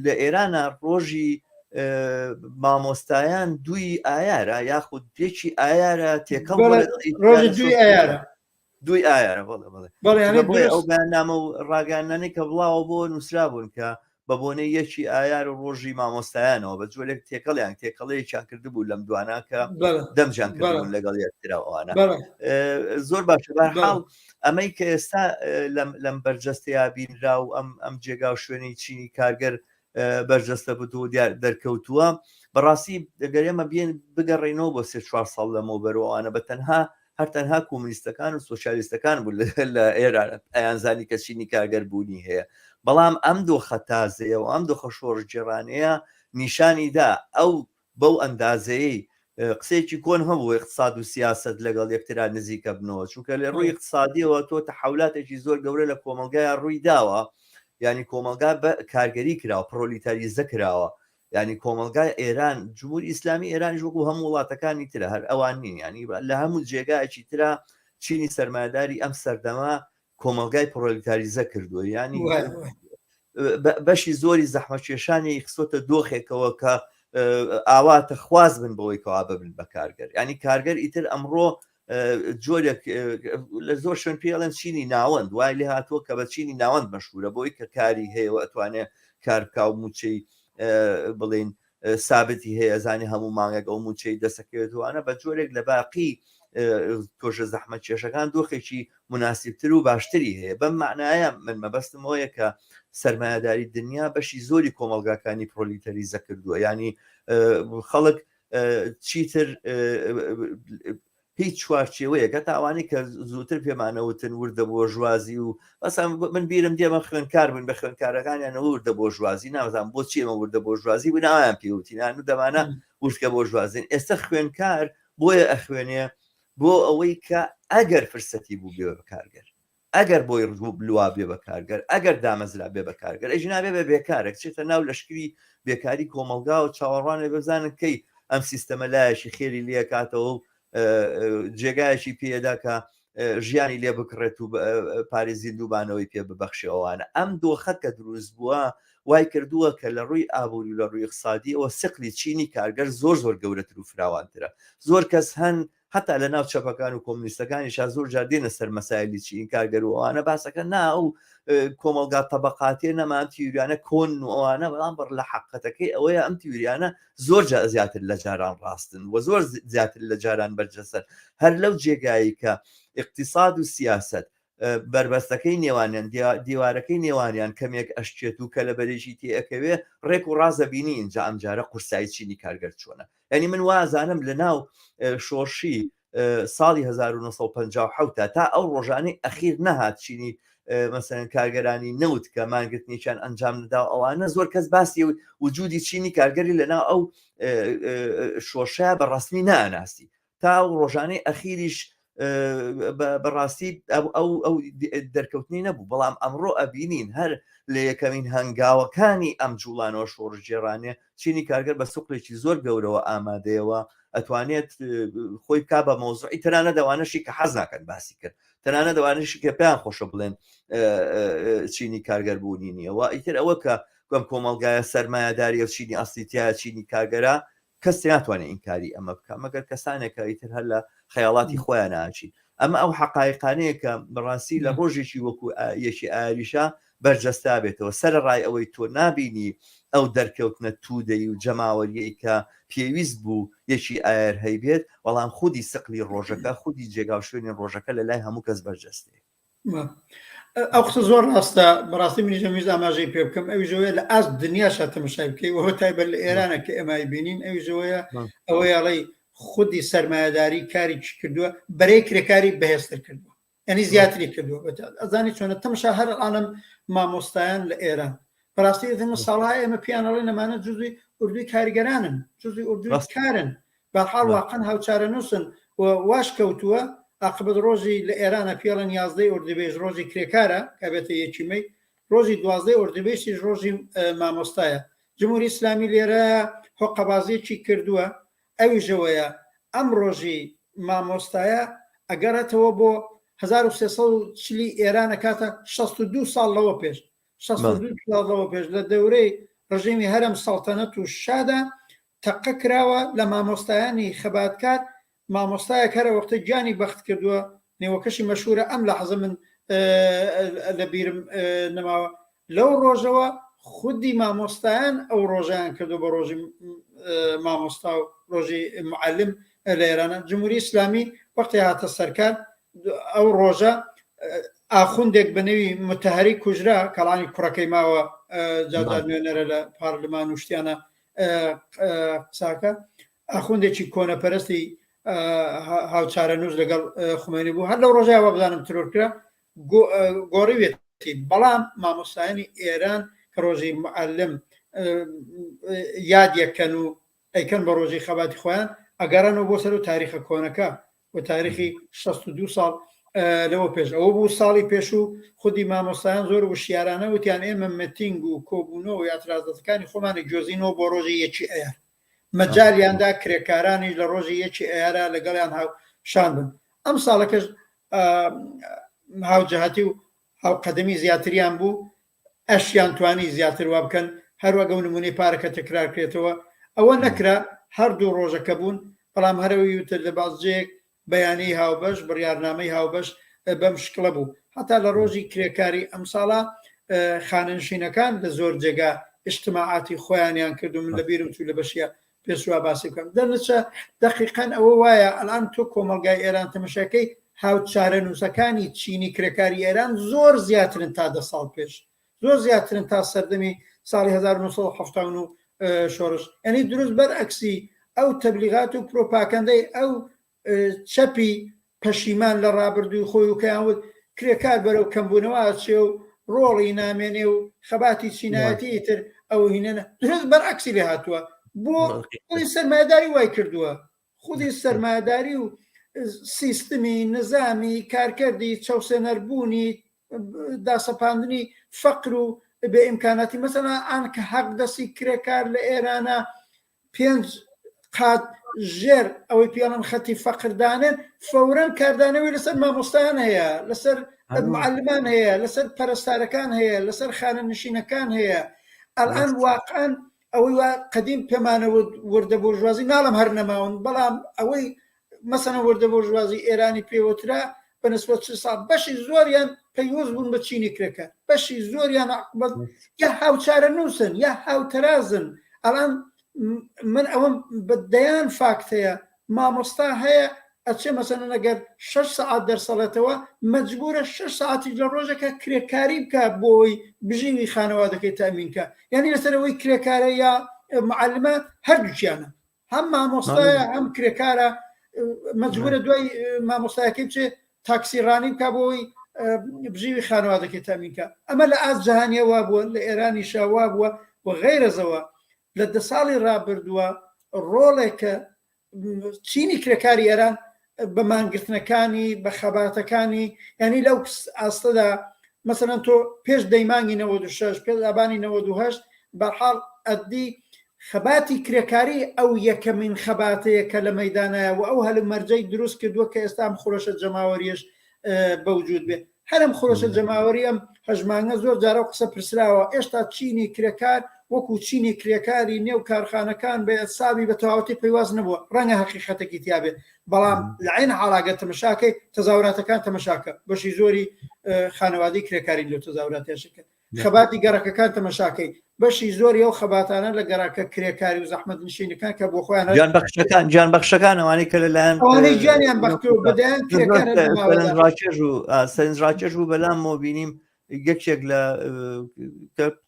لە ئێرانە ڕۆژی مامۆستایان دوی ئایارە یاخود پێکی ئایارە تێکەڵ دوی ئایارە بڵێ ئەو بەیاننامە و ڕاگەاندنانەی کە بڵاوە بۆ نووسرا بوون کە بە بۆنەی یەکی ئایار و ڕۆژی مامۆستایانەوە بە جۆرێک تێکەڵیان تێکەڵەیەکیان کردبوو لەم دوانە کە دەمجان کردبوون لەگەڵ یەکتراوانە زۆر باشە بەرحاڵ ئەمەی کە ئێستا لەم بەرجەستەیە بینرا و ئەم جێگا و شوێنەی چینی کارگەر بەرجەستە بوو دەرکەوتووە بەڕاستی دەگەر ئێمە بێن بگەڕێنەوە بۆ 3-4 ساڵ لەمەوە بەرەوەوانە بە هەر کۆمونیستەکان و سۆشیالیستەکان بوو لە ئێران ئەیانزانی کە چینی کارگەر بوونی هەیە بەڵام ئەم دۆخە تازەیە و ئەم دۆخە شۆڕجێڕانەیە نیشانیدا ئەو بەو ئەندازەیەی قسێکی کۆن هەبوو اقتصاد و سیاست لەگەڵ یەکترا نزیکە بنەوە چونکە لە ڕووی اقتصادیەوە تۆ تەحولاتێکی زۆر گەورە لە کۆمەلگایە ڕووی داوە ینی کۆمەلگا بە کارگەری کراوە پرۆلیتاریزە کراوە ینی کۆمەلگای ئێران جمهوری ئیسلامی ئێران وەکو هەموو وڵاتەکانی ترە هەر ئەوان نین ینی لە هەموو جێگایەکی ترا چینی سەرمایه‌داری ئەم سەردەما کۆمەلگای پرۆلیتاریزە کردووە ینی بەشی زۆری زەحمەتکێشانی خستۆتە دۆخێکەوە کە ئاواتە خواز بن بەوەی کەوا ببن بە کارگەر ینی کارگەر ئیتر ئەمڕۆ جۆرێک لە زۆر شوێن پێڵێن چینی ناوەند وای لێ هاتووە کە بە چینی ناوەند مەشهورە بۆی کە کاری هەیەەوە ئەتوانێت کارکاو موچەی بڵین سابتی هەیە زانی هەموو مانگێک ئەو موچەی دەسەکەوێتوانە بە جۆرێک لە باقی تۆژە زەحمەت کێشەکان دۆخێکی مناسبتر و باشتری هەیە بەم معنایە من مەبەستمەوەیە کە سەرمایه‌داری دنیا بەشی زۆری کۆمەلگاکانی پرۆلیتەریزە کردووە ینی خەڵک چیتر هیچ چوارچێوەیە کە تاوانی کە زووتر پێمانەوتن وردە بۆ ژوازی و بەسان من بیرم دێمە خوێنکار بن بە خوێنکارەکانیانە وردە بۆ ژوازی نازان بۆ چێمە وردە بۆ ژوازی بوو ناوایان پێوتینان و دەمانە وردکە بۆ ژوازین ئێستا خوێنکار بۆیە ئەخوێنێ بۆ ئەوەی کە ئەگەر فرسەتی بوو بێ بە کارگەر ئەگەر بۆی ڕووبلوا بێ بە کارگەر ئەگەر دامەزرا بێ بە کارگەر ئەژنابێ بە بێکارێک چێتە ناو لەشکری بێکاری کۆمەلگا و چاوەڕوانێ بزانن کەی ئەم سیستەمە لایەشی خێری لێ کاتەوە و جێگایەکی پێدا کە ژیانی لێ بکڕێت و پارێزی دووبانەوەی پێ ببەخشیەوەوانە ئەم دۆخە کە دروست بووە وای کردووە کە لە ڕووی ئابووری لە ڕووی اقتصادی ئەوە سقلی چینی کارگەر زۆر گەورەتر و فراوانترە زۆر کەس هەن حتا لە ناو چەپەکان و کۆمونیستەکانیش زۆر جار دێنە سەر مەسایلی چین کارگەر و ئەوانە باسەکە ناو کۆمەلگا تەبەقاتێ نەمان تیوریانە کۆن و ئەوانە بەڵام بڕ لە حقەتەکەی ئەوەیە ئەم تیوریانە زۆر زیاتر لە جاران ڕاستن و زۆر زیاتر لە جاران بەرجەسەر هەر لەو جێگایی کە اقتصاد و سیاست بربەستەکەی نێوانیان دیوارەکەی نێوانیان کەمێک ئەشتێت و کە لە بەرێژی تێەکەوێ ڕێک و ڕازەبینی اینجا ئەمجارە قورسایی چینی کارگەر چۆنە ینی من وازانم لە ناو شۆڕشی ساڵی 1950 تا ئەو ڕۆژانەی ئەخیر نەهات چینی مەسەن کارگەرانی نەوت کە مانگرتنیشان ئەنجام ندا ئەوانە زۆر کەس باسی وجودی چینی کارگەری لەناو ئەو شۆشە بە ڕسمی ناناسی تا ئەو ڕۆژانەی ئەخیریش بەڕاستی ئەو دەرکەوتنی نەبوو بەڵام ئەمڕۆ ئەبینین هەر لە یەکەمین هەنگاوەکانی ئەم جوڵانەوە شۆڕژێڕانێ چینی کارگەر بە سوقلێکی زۆر گەورەوە ئامادەیەوە ئەتوانێت خۆی کا بە مۆزوعی تەنانە دەوانەشی کە حەز ناکەن باسی کرد تەنانە دەوانشی کە پێیان خۆشە بڵێن چینی کارگەر بوونی نییەوە ئیتر ئەوە کە گوم کۆمەلگایە سەرمایه‌داری و چینی ئەسلیتیایە چینی کارگەرە کەس ناتوانێت ئینکاری ئەمە بکە مەگەر کەسانێکە ئیتر هەر لە خەیاڵاتی خۆیان ناچین ئەمە ئەو حقایقانەیە کە بەڕاستی لە ڕۆژێکی وەکو یەکی ئاریشە بەرجەستا بێتەوە سەرڕای ئەوەی تۆ نابینی ئەو دەرکەوتنە توودەی و جەماوەریەی کە پێویست بوو یەکی ئایر هەیبێت بەڵام خودی سقلی ڕۆژەکە خودی جێگا شوێنی ڕۆژەکە لە لای هەموو کەس بەرجەستێ ئەو قسە زۆر ڕاستە بەڕاستی منیش ئەمیش ئاماژەی پێ بکەم ئەوی ژەوەیە لە ئاست دنیاشە تەماشای بکەی وەهۆ تایبەت لە ئێرانە کە ئێمای بینین ئەوی ژەوەیە ئەوەی ئەڵێ خودی سەرمایه‌داری کارێکی کردووە بەرەی کرێکاری بەهێزتر کردووە ئەنی زیاتری کردووە ئەزانی چۆنە تەماشا هەر ئەڵم مامۆستایان لە ئێران بەڕاستی دەمە ساڵهای ئێمە پیانەڵی نەمانە جزئی ئوردوی کاریگەرانن جزئی ئوردوی کارن بەحاڵ واقعا هاوچارە نووسن و واش کەوتووە عاقبەت ڕۆژی لە ئێرانە پێڵەن 11 ئوردوبێژ ڕۆژی کرێکارە کە بێتە یەکی مەی ڕۆژی 12 ئوردوبێژیش ڕۆژی مامۆستایە جمهوری ئیسلامی لێرە هۆقەبازیەکی کردووە ئەوی ژەوەیە ئەم ڕۆژی مامۆستایە ئەگەڕێتەوە بۆ 1340 ئێرانە کاتە 62 ساڵ لەوە پێش 62 ساڵەوە پێش لە دەورەی ڕژیمی هەرم سەڵتەنەت و شادا تەقە کراوە لە مامۆستایانی خەباتکار مامۆستایە کەرە وەختە گیانی بەخت کردووە نێوەکەشی مەشهورە ئەم لە حەزە من لە بیرم نەماوە لەو ڕۆژەوە خودی مامۆستایان ئەو ڕۆژیان کردو بە ڕۆژی مامۆستا و ڕۆژی معلم لە ئێرانە جمهوری ئیسلامی وەختی هاتە سەرکار ئەو ڕۆژە ئاخوندێک بەنەوی متەهەری کوژرا کەڵانی کوڕەکەی ماوە جاجار نوێنەرە لە پارلمان و شتیانە قساکە ئاخوندێکی کۆنەپەرستی هاوچارە نووس لەگەڵ خومێنی بوو هەر لەو ڕۆژایەوە بزانم ترۆرکرا گۆڕیوێتی بەڵام مامۆستایانی ئێران کە ڕۆژی معلم یادیەکەن و ئەیکەن بە ڕۆژی خەباتی خۆیان ئەگەڕانەوە بۆ سەر و تاریخە کۆنەکە و تاریخی 62 ساڵ لەوە پێش ئەوە بوو ساڵی پێش و خودی مامۆستایان زۆر وشیارانە وتیان ئێمە مەتینگ و کۆبوونەوە و یاترازەتەکانی خۆمانە گوێزینەوە بۆ ڕۆژی یەکی ئەیار مەجاریاندا کرێکارانی لە ڕۆژی یەکی ئەیارە لەگەڵیان هاوشان بن ئەم ساڵەکەش هاوجەهەتی و هاوقەدەمی زیاتریان بوو ئەشیان توانی زیاتر وا بکەن هەروەگە و نمونەی پارەکە تکرارکرێتەوە ئەوە نەکرا هەردوو ڕۆژەکە بوون بەڵام هەرەوەی وتر لە بازجەیەک بەیانی هاوبەش بڕیارنامەی هاوبەش بەم شکڵە بوو هەتا لە ڕۆژی کرێکاری ئەم ساڵە خاننشینەکان لە زۆر جێگا اجتماعاتی خۆیانیان کردو من لەبیرم چوو لە بەشیە پێشوا باسی بکەم دەرنچە دقیقەن ئەوە وایە ئەلان تۆ کۆمەلگای ئێران تەمەشاکەی هاوچارە نووسەکانی چینی کرێکاری ئێران زۆر زیاترن تا 10 ساڵ پێش زۆر زیاترن تا سەردەمی ساڵی 1970 شۆڕش ئەنی دروست بەرعەکسی ئەو تەبلیغات و پرۆپاگەندەی ئەو چەپی پەشیمان لە ڕابردووی خۆی و کەیانوت کرێکار بەرەو کەمبوونەوە ئاچێ و ڕۆڵی نامێنێ و خەباتی چینایەتی تر ئەو هینەنە دروست بەرعەکسی لێ هاتووە بۆ خودی سەرمایه‌داری وای کردووە خودی سەرمایه‌داری و سیستمی نظامی کارکردی چاوسێنەربوونی داسەپاندنی فەقر و بێ ئیمکاناتی مەسەلا ئان کە حەق دەستی کرێکار لە ئێرانە 5 قات ژێر ئەوەی پیاڵن خەتی فەقردانن فەورەن کاردانەوەی لەسەر مامۆستایان هەیە لەسەر معلمان هەیە لەسەر پەرستارەکان هەیە لەسەر خانەنشینەکان هەیە ئەلان واقعاً ئەوەی قەدیم پێمانەوە وردە بۆژوازی ناڵم هەر نەماون بەڵام ئەوەی مەسەنە وردە بۆژوازی ئێرانی پێوترا بەنسبەت ساڵ بەشی زۆریان پەیوەست بوون بە چینی کرێکە بەشی زۆریان عقبەت یا هاوچارە نووسن یا هاوتەرازن ئەلان من ئەوەم بەدەیان فاکت هەیە مامۆستا هەیە ئەچێ مەسەنە ئەگەر 6 ساعت دەرسەڵێتەوە مەجبورە 6 ساعتی لە ڕۆژەکە کرێکاری بکە بۆی بژینی خانەوادەکەی تامینکە یعنی لەسەرەوەی کرێکارە یا معلمە هەردووچیانە هەم مامۆستایە هەم کرێکارە مەجبورە دوای مامۆستایەکەی بچێ تاکسیڕانی بکە بۆی بژیوی خانەوادەکەی تامینکە ئەمە لە ئاست جەهانیە وا بووە لە ئێرانی شاوا بووە و غەیرەزەوە لە 10 ساڵی ڕابردووە ڕۆڵێکە چینی کرێکاری ئێران بە مانگرتنەکانی بە خەباتەکانی ینی لەو ئاستەدا مەسەلەن تۆ پێش دەیمانی 96 پێش ئابانی 98 بەحاڵ ئەدی خەباتی کرێکاری ئەو یەکەمین خەباتەیە کە لە مەیدانایە و ئەو هەلو مەرجەی دروست کردووە کە ئێستا خۆرەشە جەماوەریش بەوجود بێ هەرم خۆرەشە جەماوەری ئەم هەژمانگە زۆر جارە قسە پرسراوە ئێستا چینی کرێکار وەکو چینی کرێکاری نێو کارخانەکان بە ساوی بە تەواوەتی پەیواز نەبووە ڕەنگە حەقیقەتێکی تیابێت بەڵام لە عین حاڵاگە تەمەشاکەی تەزاوراتەکان تەمەشاکە بەشی زۆری خانەوادی کرێکاری لەو تەزاوراتێشەکە خەباتی گەڕەکەکان تەمەشاکەی بەشی زۆری ئەو خەباتانە لە گەڕاکە کرێکاری و زەحمەت نشینەکان کە بۆ خۆیان گیان بەخشەکان ئەوانەی کە لەلایەن ئەوانەی گیانیان بەختەوە بەدایان سەرنجڕاکێش و بەلامەوە بینیم یەکێک لە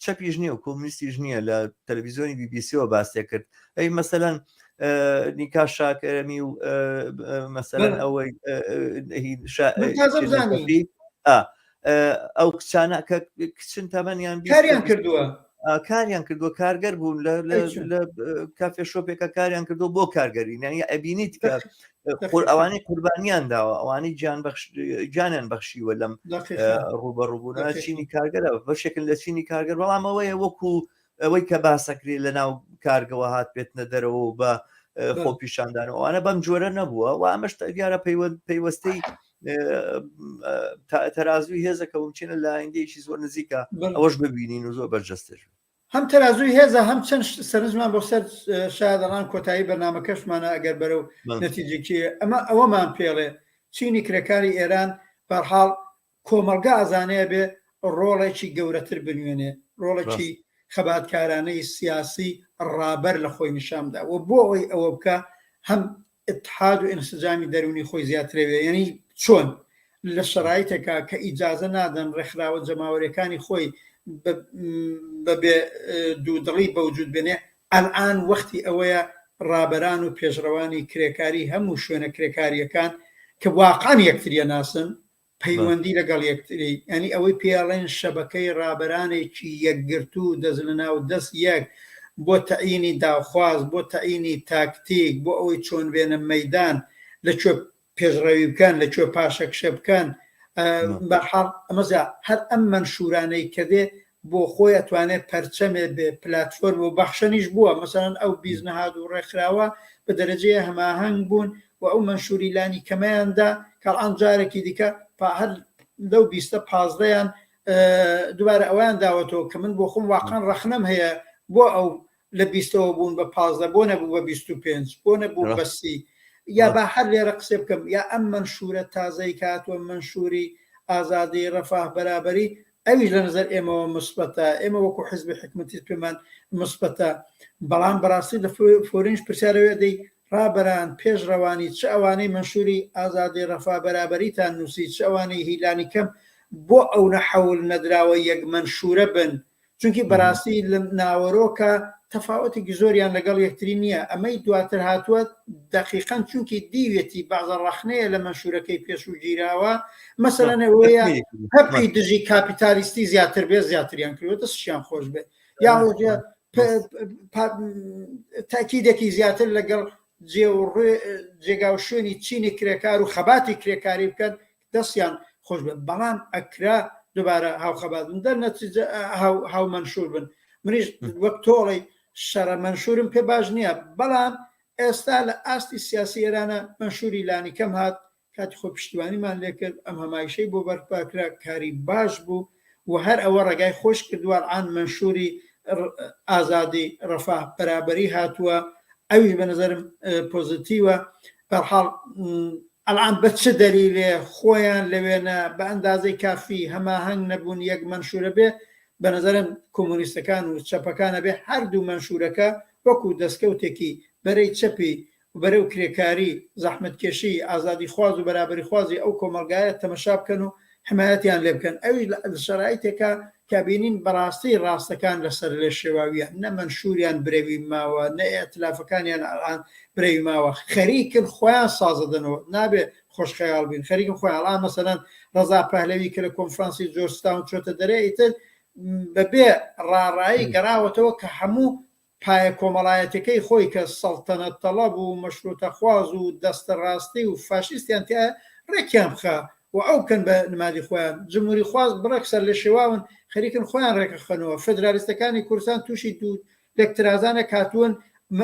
چەپیش نییە و کۆمونیستیش نییە لە تەلەڤیزیۆنی BBC-ەوە باسی کرد ئەی مەسەلەن نیکا شاکەرەمی و مەسەلەن ئەوەی ئەو کچانە کە کچن تەمەنیان کاریان کردووە کارگەر بوون لە کافێ شۆپێکە کاریان کردو بۆ کارگەری نانی ئەبینیت کە ئەوانەی قوربانیان داوە ئەوانەی جانیان بەخشیوە لەم ڕوبەڕووبوونە چینی کارگەرە بەشێکن لە چینی کارگەر بەڵام ئەوەیە وەکو ئەوەی کە باسەکری لە ناو کارگەوە هات بێتنە دەرەوە بە خۆ پیشاندانەوە ئەوانە بەم جۆرە نەبووە و ئەمەش دیارە پەیوەستەی تەرازوی هێزەکە بچینە لە ئایندەیەکی زۆر نزیکە ئەوەش ببینین و زۆر بەرجەستێژ هەم تەرازوی هێزە هەم چەند سەرنجمان بۆ سەر شادەڵان کۆتایی بەرنامەکەشمانە ئەگەر بەرەو نەتیجێکی ئەمە ئەوەمان پێڵێ چینی کرێکاری ئێران بەرحاڵ کۆمەلگا ئازانەیە بێ ڕۆڵێکی گەورەتر بنوێنێ ڕۆڵێکی خەباتکارانەی سیاسی ڕابەر لە خۆی نیشامدا و بۆ ئەوەی ئەوە بکە هەم اتحاد و ئینسجامی دەرونی خۆی زیاترەوێ یعنی چۆن لە شەرایطێکە کە ئیجازە نادەن ڕێکخراوە جەماوەریەکانی خۆی بەبێ دوودڵی بەوجود بێنێ. ئەلان وەختی ئەوەیە ڕابەران و پێشڕەوانی کرێکاری هەموو شوێنە کرێکاریەکان کە واقعان یەکتریە ناسن پەیوەندی لەگەڵ یەکتری، ینی ئەوەی پێڵێن شەبەکەی ڕابەرانێکی یەکگرت و دەست لە ناو دەست یەک بۆ تەعینی داخواز، بۆ تەعینی تاکتیک، بۆ ئەوەی چۆن بێنە مەیدان، لەکوێ پێشڕەوی بکەن، لەکوێ پاشەکشە بکەن. بەحاڵ ئەمەزا هەر ئەم منشورانەی کە دێ بۆ خۆی ئەتوانێت پەرچەمێ بێ پلاتفۆرم و بەخشەنیش بووە، مەسەڵەن ئەو بیزنەهاد و ڕێکخراوە بە دەرەجەیە هەماهەنگ بوون و ئەو منشوری لانی کەمەیاندا کەڵان جارێکی دیکە هەر لەو 15 دووبارە ئەویان داوەتەوە کە من بۆ خۆم واقعان ڕەخنەم هەیە بۆ ئەو لە 20ەوە بوون بە 15 بۆ نەبوو بە 25 بۆ نەبوو بە 30 یا با هەر لێرە قسێ بکەم یا ئەم منشورە تازەی کاتوە منشوری ئازادی ڕەفاه بەرابەری ئەویش لە نظر ئێمەوە مثبەتە، ئێمە وەکو حزبی حکومەتی پێمان مثبەتە، بەڵام بەڕاستی لە فۆرینش پرسیارەوە دەی ڕابەران پێشڕەوانی چ ئەوانەی منشوری ئازادی ڕەفاه بەرابەریتان نووسی، چ ئەوانەی هیلانی کەم بۆ ئەو نەحەول نەدراوە یەک منشورە بن، چونکی بەڕاستی لە ناوەڕۆکە تەفاوەتێکی زۆریان لەگەڵ یەکتری نییە. ئەمەی دواتر هاتووە دقیقاً چونکی دیوێتی بەعزە ڕەخنەیە لە منشورەکەی پێش و گیراوە، مەسەلەن ئەوەیە هەپی دژی کاپیتالیستی زیاتر بێ زیاتریان کردوێتە سشیان خۆش بێت، یا تاکیدێکی زیاتر لەگەڵ جێگا و شوێنی چینی کرێکار و خەباتی کرێکاری بکەن دەستیان خۆش بێت، بەڵام ئەکرا دووبارە هاوخەبات بن دەرنەتیجە هاو منشور بن. منیش وەک تۆڵی شەڕە منشورم پێ باش نییە، بەڵام ئێستا لە ئاستی سیاسی ئێرانە منشوری لانی کەم هات کاتی خۆ پشتیوانیمان لێ کرد، ئەم هەمایشەی بۆ بەرپاکرا کاری باش بوو و هەر ئەوە ڕێگای خۆش کردووە ئان منشوری ئازادی ڕەفاه بەرابەری هاتووە، ئەوی بە نظرم پۆزیتیوە. بەرحاڵ ئەلان بە چه دەلیلێ خۆیان لەوێنە بە ئەندازەی کافی هەماهەنگ نەبوون یەک منشورە بێ، بە نظرم کۆمونیستەکان و چەپەکانە بێ هەردوو منشورەکە وەکو دەستکەوتێکی بەرەی چەپی و بەرەو کرێکاری زەحمەتکێشی ئازادی خواز و بەرابەری خوازی ئەو کۆمەلگایە تەمەشا بکەن و حمایەتیان لێ بکەن. ئەوی لە شەرایطێکە کابینین بەڕاستی ڕاستەکان لەسەر لێ شێواویە، نە منشوریان برێوی ماوە، نە ئێتلافەکانیان ئەڵان برێوی ماوە، خەریکن خۆیان سازەدەنەوە، نابێ خۆش خەیاڵ بین، خەریکن خۆیان. ئەڵان مەسەلەن ڕەزا پەهلەوی کە لە کۆنفرانسی جۆرجتاون چۆتە دەرەوە ئیتر بەبێ ڕاڕایی گەڕاوەتەوە کە هەموو پایە کۆمەڵایەتەکەی خۆی کە سەڵتەنەت تەڵەب و مەشروتە خواز و دەستە ڕاستی و فاشیستیان تیا ڕێکیان بخە و ئەو کەن بە نمادی خۆیان جمهوری خواز بڕەکسەر لە شێواون خەریکن خۆیان ڕێکە خەنەوە. فدرالیستەکانی کوردستان تووشی دوو لەکترازانە کاتوون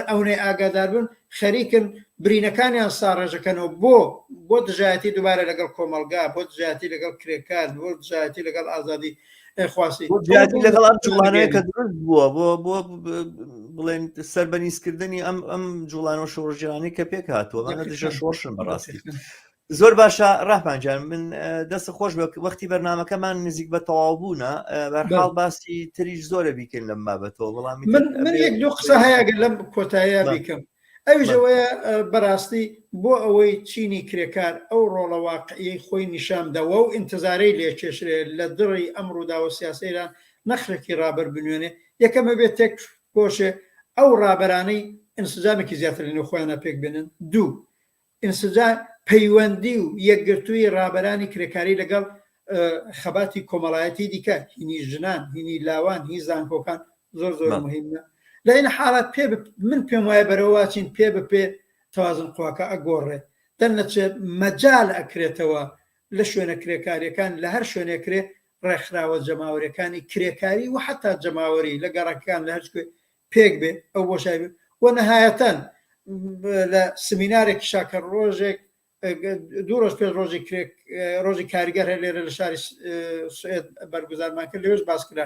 ئەوەی ئاگادار بن خەریکن برینەکانیان ساڕێژەکەنەوە بۆ دژایەتی دووبارە لەگەڵ کۆمەلگا، بۆ دژایەتی لەگەڵ کرێکار، بۆ دژایەتی لەگەڵ ئازادی خواسی، لەگەڵ ئەم جوڵانەیە کە دروست بووە بۆ بڵێن سەربەنیزکردنی ئەم جوڵانە شۆڕژیرانی کە پێک هاتووە دژە شۆڕشن بەڕاستی. زۆر باشە ڕاحمانجان، من دەست خۆش بە وەختی بەرنامەکەمان نزیک بە تەواو بوونە، بەرحاڵ باسی تریش زۆرە بیکەین لەم بابەتەوە، بەڵامی من یەک دوو قسە هەیە لەم کۆتاییە بیکەم. ئەویژەوەیە بەڕاستی بۆ ئەوەی چینی کرێکار ئەو ڕۆڵە واقعی خۆی نیشامدەوە و ئینتزارەی لێ کێشرێت لە دڕی ئەمڕووداوە سیاسیران نەخرێکی ڕابەر بنوێنێ، یەکەمە بێت تێک پۆشێ ئەو ڕابەرانەی ئینسجامێکی زیاتر لەنێو خۆیانە پێک بێنن. دوو ئینسجام پەیوەندی و یەکگرتووی ڕابەرانی کرێکاری لەگەڵ خەباتی کۆمەڵایەتی دیکە، هینی ژنان، هینی لاوان، هی زانکۆکان زۆر زۆر مهمە. لە این حالات من پێم وایە بەرەوەچین پێ بپێ تەوازن قواکە ئەگۆڕێ دەرنەچێت مەجال ئەکرێتەوە لە شوێنە کرێکاریەکان لە هەر شوێنێکرێ ڕێکخراوە جەماوەریەکانی کرێکاری و حتا جەماوەری لە گەڕەکان لە هەرچکوێ پێک بێ ئەو بۆشای بێ. و نەهایەتەن لە سمینارێکی شاکە ڕۆژێک دوو ڕۆژ پێش ڕۆژی کاریگەر هەیە لێرە لە شاری سوێد بەرگوزارمان کرد، لەوێش باس کرا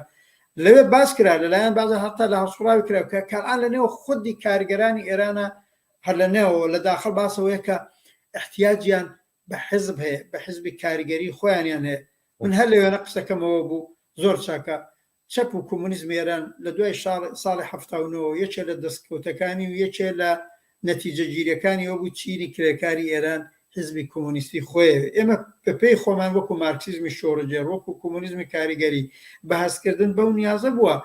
لەوێ باس کرا لەلایەن بازە هەتا لە هەڵسوڕاوی کرا کە کاران لە نێو خودی کارگەرانی ئێرانە هەر لە نێوە لە داخل باسەوەیە کە احتیاجیان بە حزب هەیە، بە حزبی کاریگەری خۆیانیان هەیە. من هەر لەوێنە قسەکەمەوە بوو زۆر چاکە چەپ و کۆمونیزم ئێران لە دوای ساڵی 79 یەکێ لە دەستکەوتەکانی و یەکێ لە نەتیجە گیریەکانی ئەوە بوو چینی کرێکاری ئێران حزبی کۆمونیستی خۆی ئێمە پێی خۆمان وەکو مارکسیزمی شۆڕەجێڕ وەکو کۆمونیزمی کاریگەری بەهەزکردن بەو نیازە بووە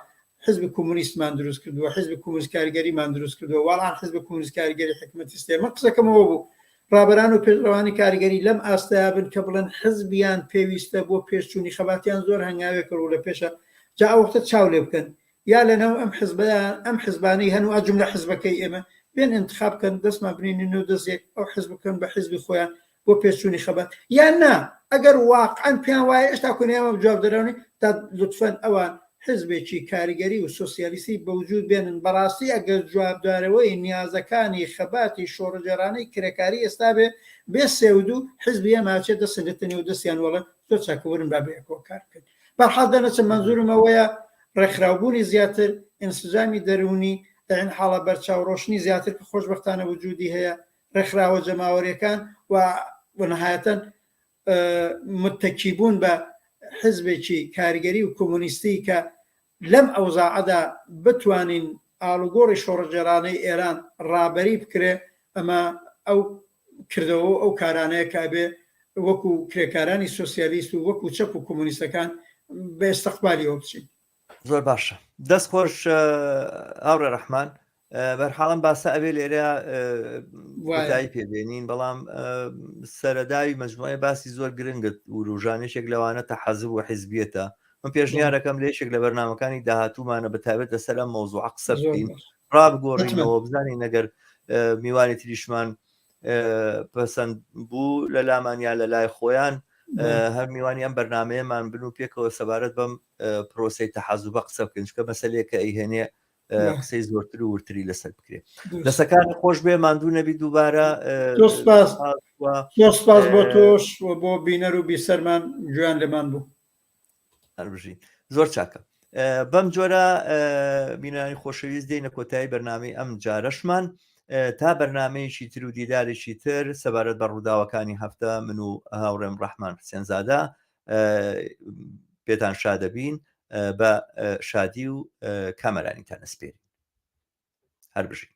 حزب کۆمونیستمان دروست کردووە حزب کۆمونیست کاریگەریمان دروست کردووە وەڵام حزب کۆمونیست کاریگەری حکومەتی سێمە قسەکەمەوە بوو ڕابەران و پێشڕەوانی کاریگەری لەم ئاستەیە بن کە بڵێن حزبیان پێویستە بۆ پێشچوونی خەباتیان زۆر هەنگاوێک کردو لە پێشە جا ئەوەختە چاو لێ بکەن یا لەنەوە ئەم حزبانەی هەنوو ئەجم لە حزبەکەی ئێمە بێن انتخاب بکەن دەستمان بنینەوە دەستێک ئەو حزب بکەن بە حزبی خۆیان بۆ پێشچوونی خەبات یان نا ئەگەر واقعاً پێیان وایە ئێستا کونێمە جواب دەرەوەی تا لوتفەن ئەوان حزبێکی کاریگەری و سۆسیالیستی بەوجود بێنن بەڕاستی ئەگەر جوابدارەوەی نیازەکانی خەباتی شۆڕەجێڕانەی کرێکاری ئێستا بێ سێودوو حزبیە ماچێت دەسەنێتنی و دەستیان وەڵە زۆر چاکەوەرن با بەیەکەوە کار بکەن بەرحەڵ دەنەچە منزورمەوەیە ڕێکخراوبوونی زیاتر ئینسجامی دەرونی لەعین حاڵە بەرچاوڕۆشنی زیاتر کە خۆشبەختانە وجودی هەیە ڕێکخراوە جەماوەریەکان و نەهایەتەن متتەکیبوون بە حزبێکی کاریگەری و کۆمونیستی کە لەم ئەوزاعەدا بتوانین ئاڵوگۆڕی شۆڕەجێڕانەی ئێران ڕابەری بکرێ ئەمە ئەو کردەوە ئەو کارانەیە کابێ وەکو کرێکارانی سۆسیالیست و وەکو چەپ و کۆمونیستەکان بە ئێستەقبالیەوە بچین زۆر باشە دەست خۆش ئاورە ڕەحمان بەرحاڵم باسە ئەوێ لێرە وای پێبێنین بەڵام سەرەداوی مەجموعی باسی زۆر گرنگت و ڕژانێشێک لەوانە تا حەزب و حیزبیەتە من پێشنیارەکەم لێشێک لە بەرنامەکانی داهاتوومانە بەتابێت لەسەر ئەم مەوزوع قسە بکەین ڕابگۆڕینەوە بزانین ئەگەر میوانی تریشمان پەسەند بوو لە لامانیان لە لای خۆیان هەر میوانی ئەم بەرنمەیەمان بن و پێکەوە سەبارەت بەم پرۆسی تەحەزوبە قسە بکەن چکە مەسەلەیەکە ئەیهێنێ قسەی زۆرتر و ورتری لەسەر بکرێت دەسەکان خۆش بێ ماندوو نەبی دووبارە سپاس بۆ تۆش و بۆ بینەر و بیسەرمان گویان لەمان بوو هەربژین زۆر چاکە بەم جۆرە بینانی خۆشەویست دێنە کۆتایی بەرنامەی ئەم جارەشمان تا بەرنمەیەکی تر و دیدارێکی تر سەبارەت بە ڕووداوەکانی هەفتە من و هاوڕێم ڕەحمان حسێنزادە پێتان شادەبین بە شادی و کامەرانی تانەسپێری هەر بژین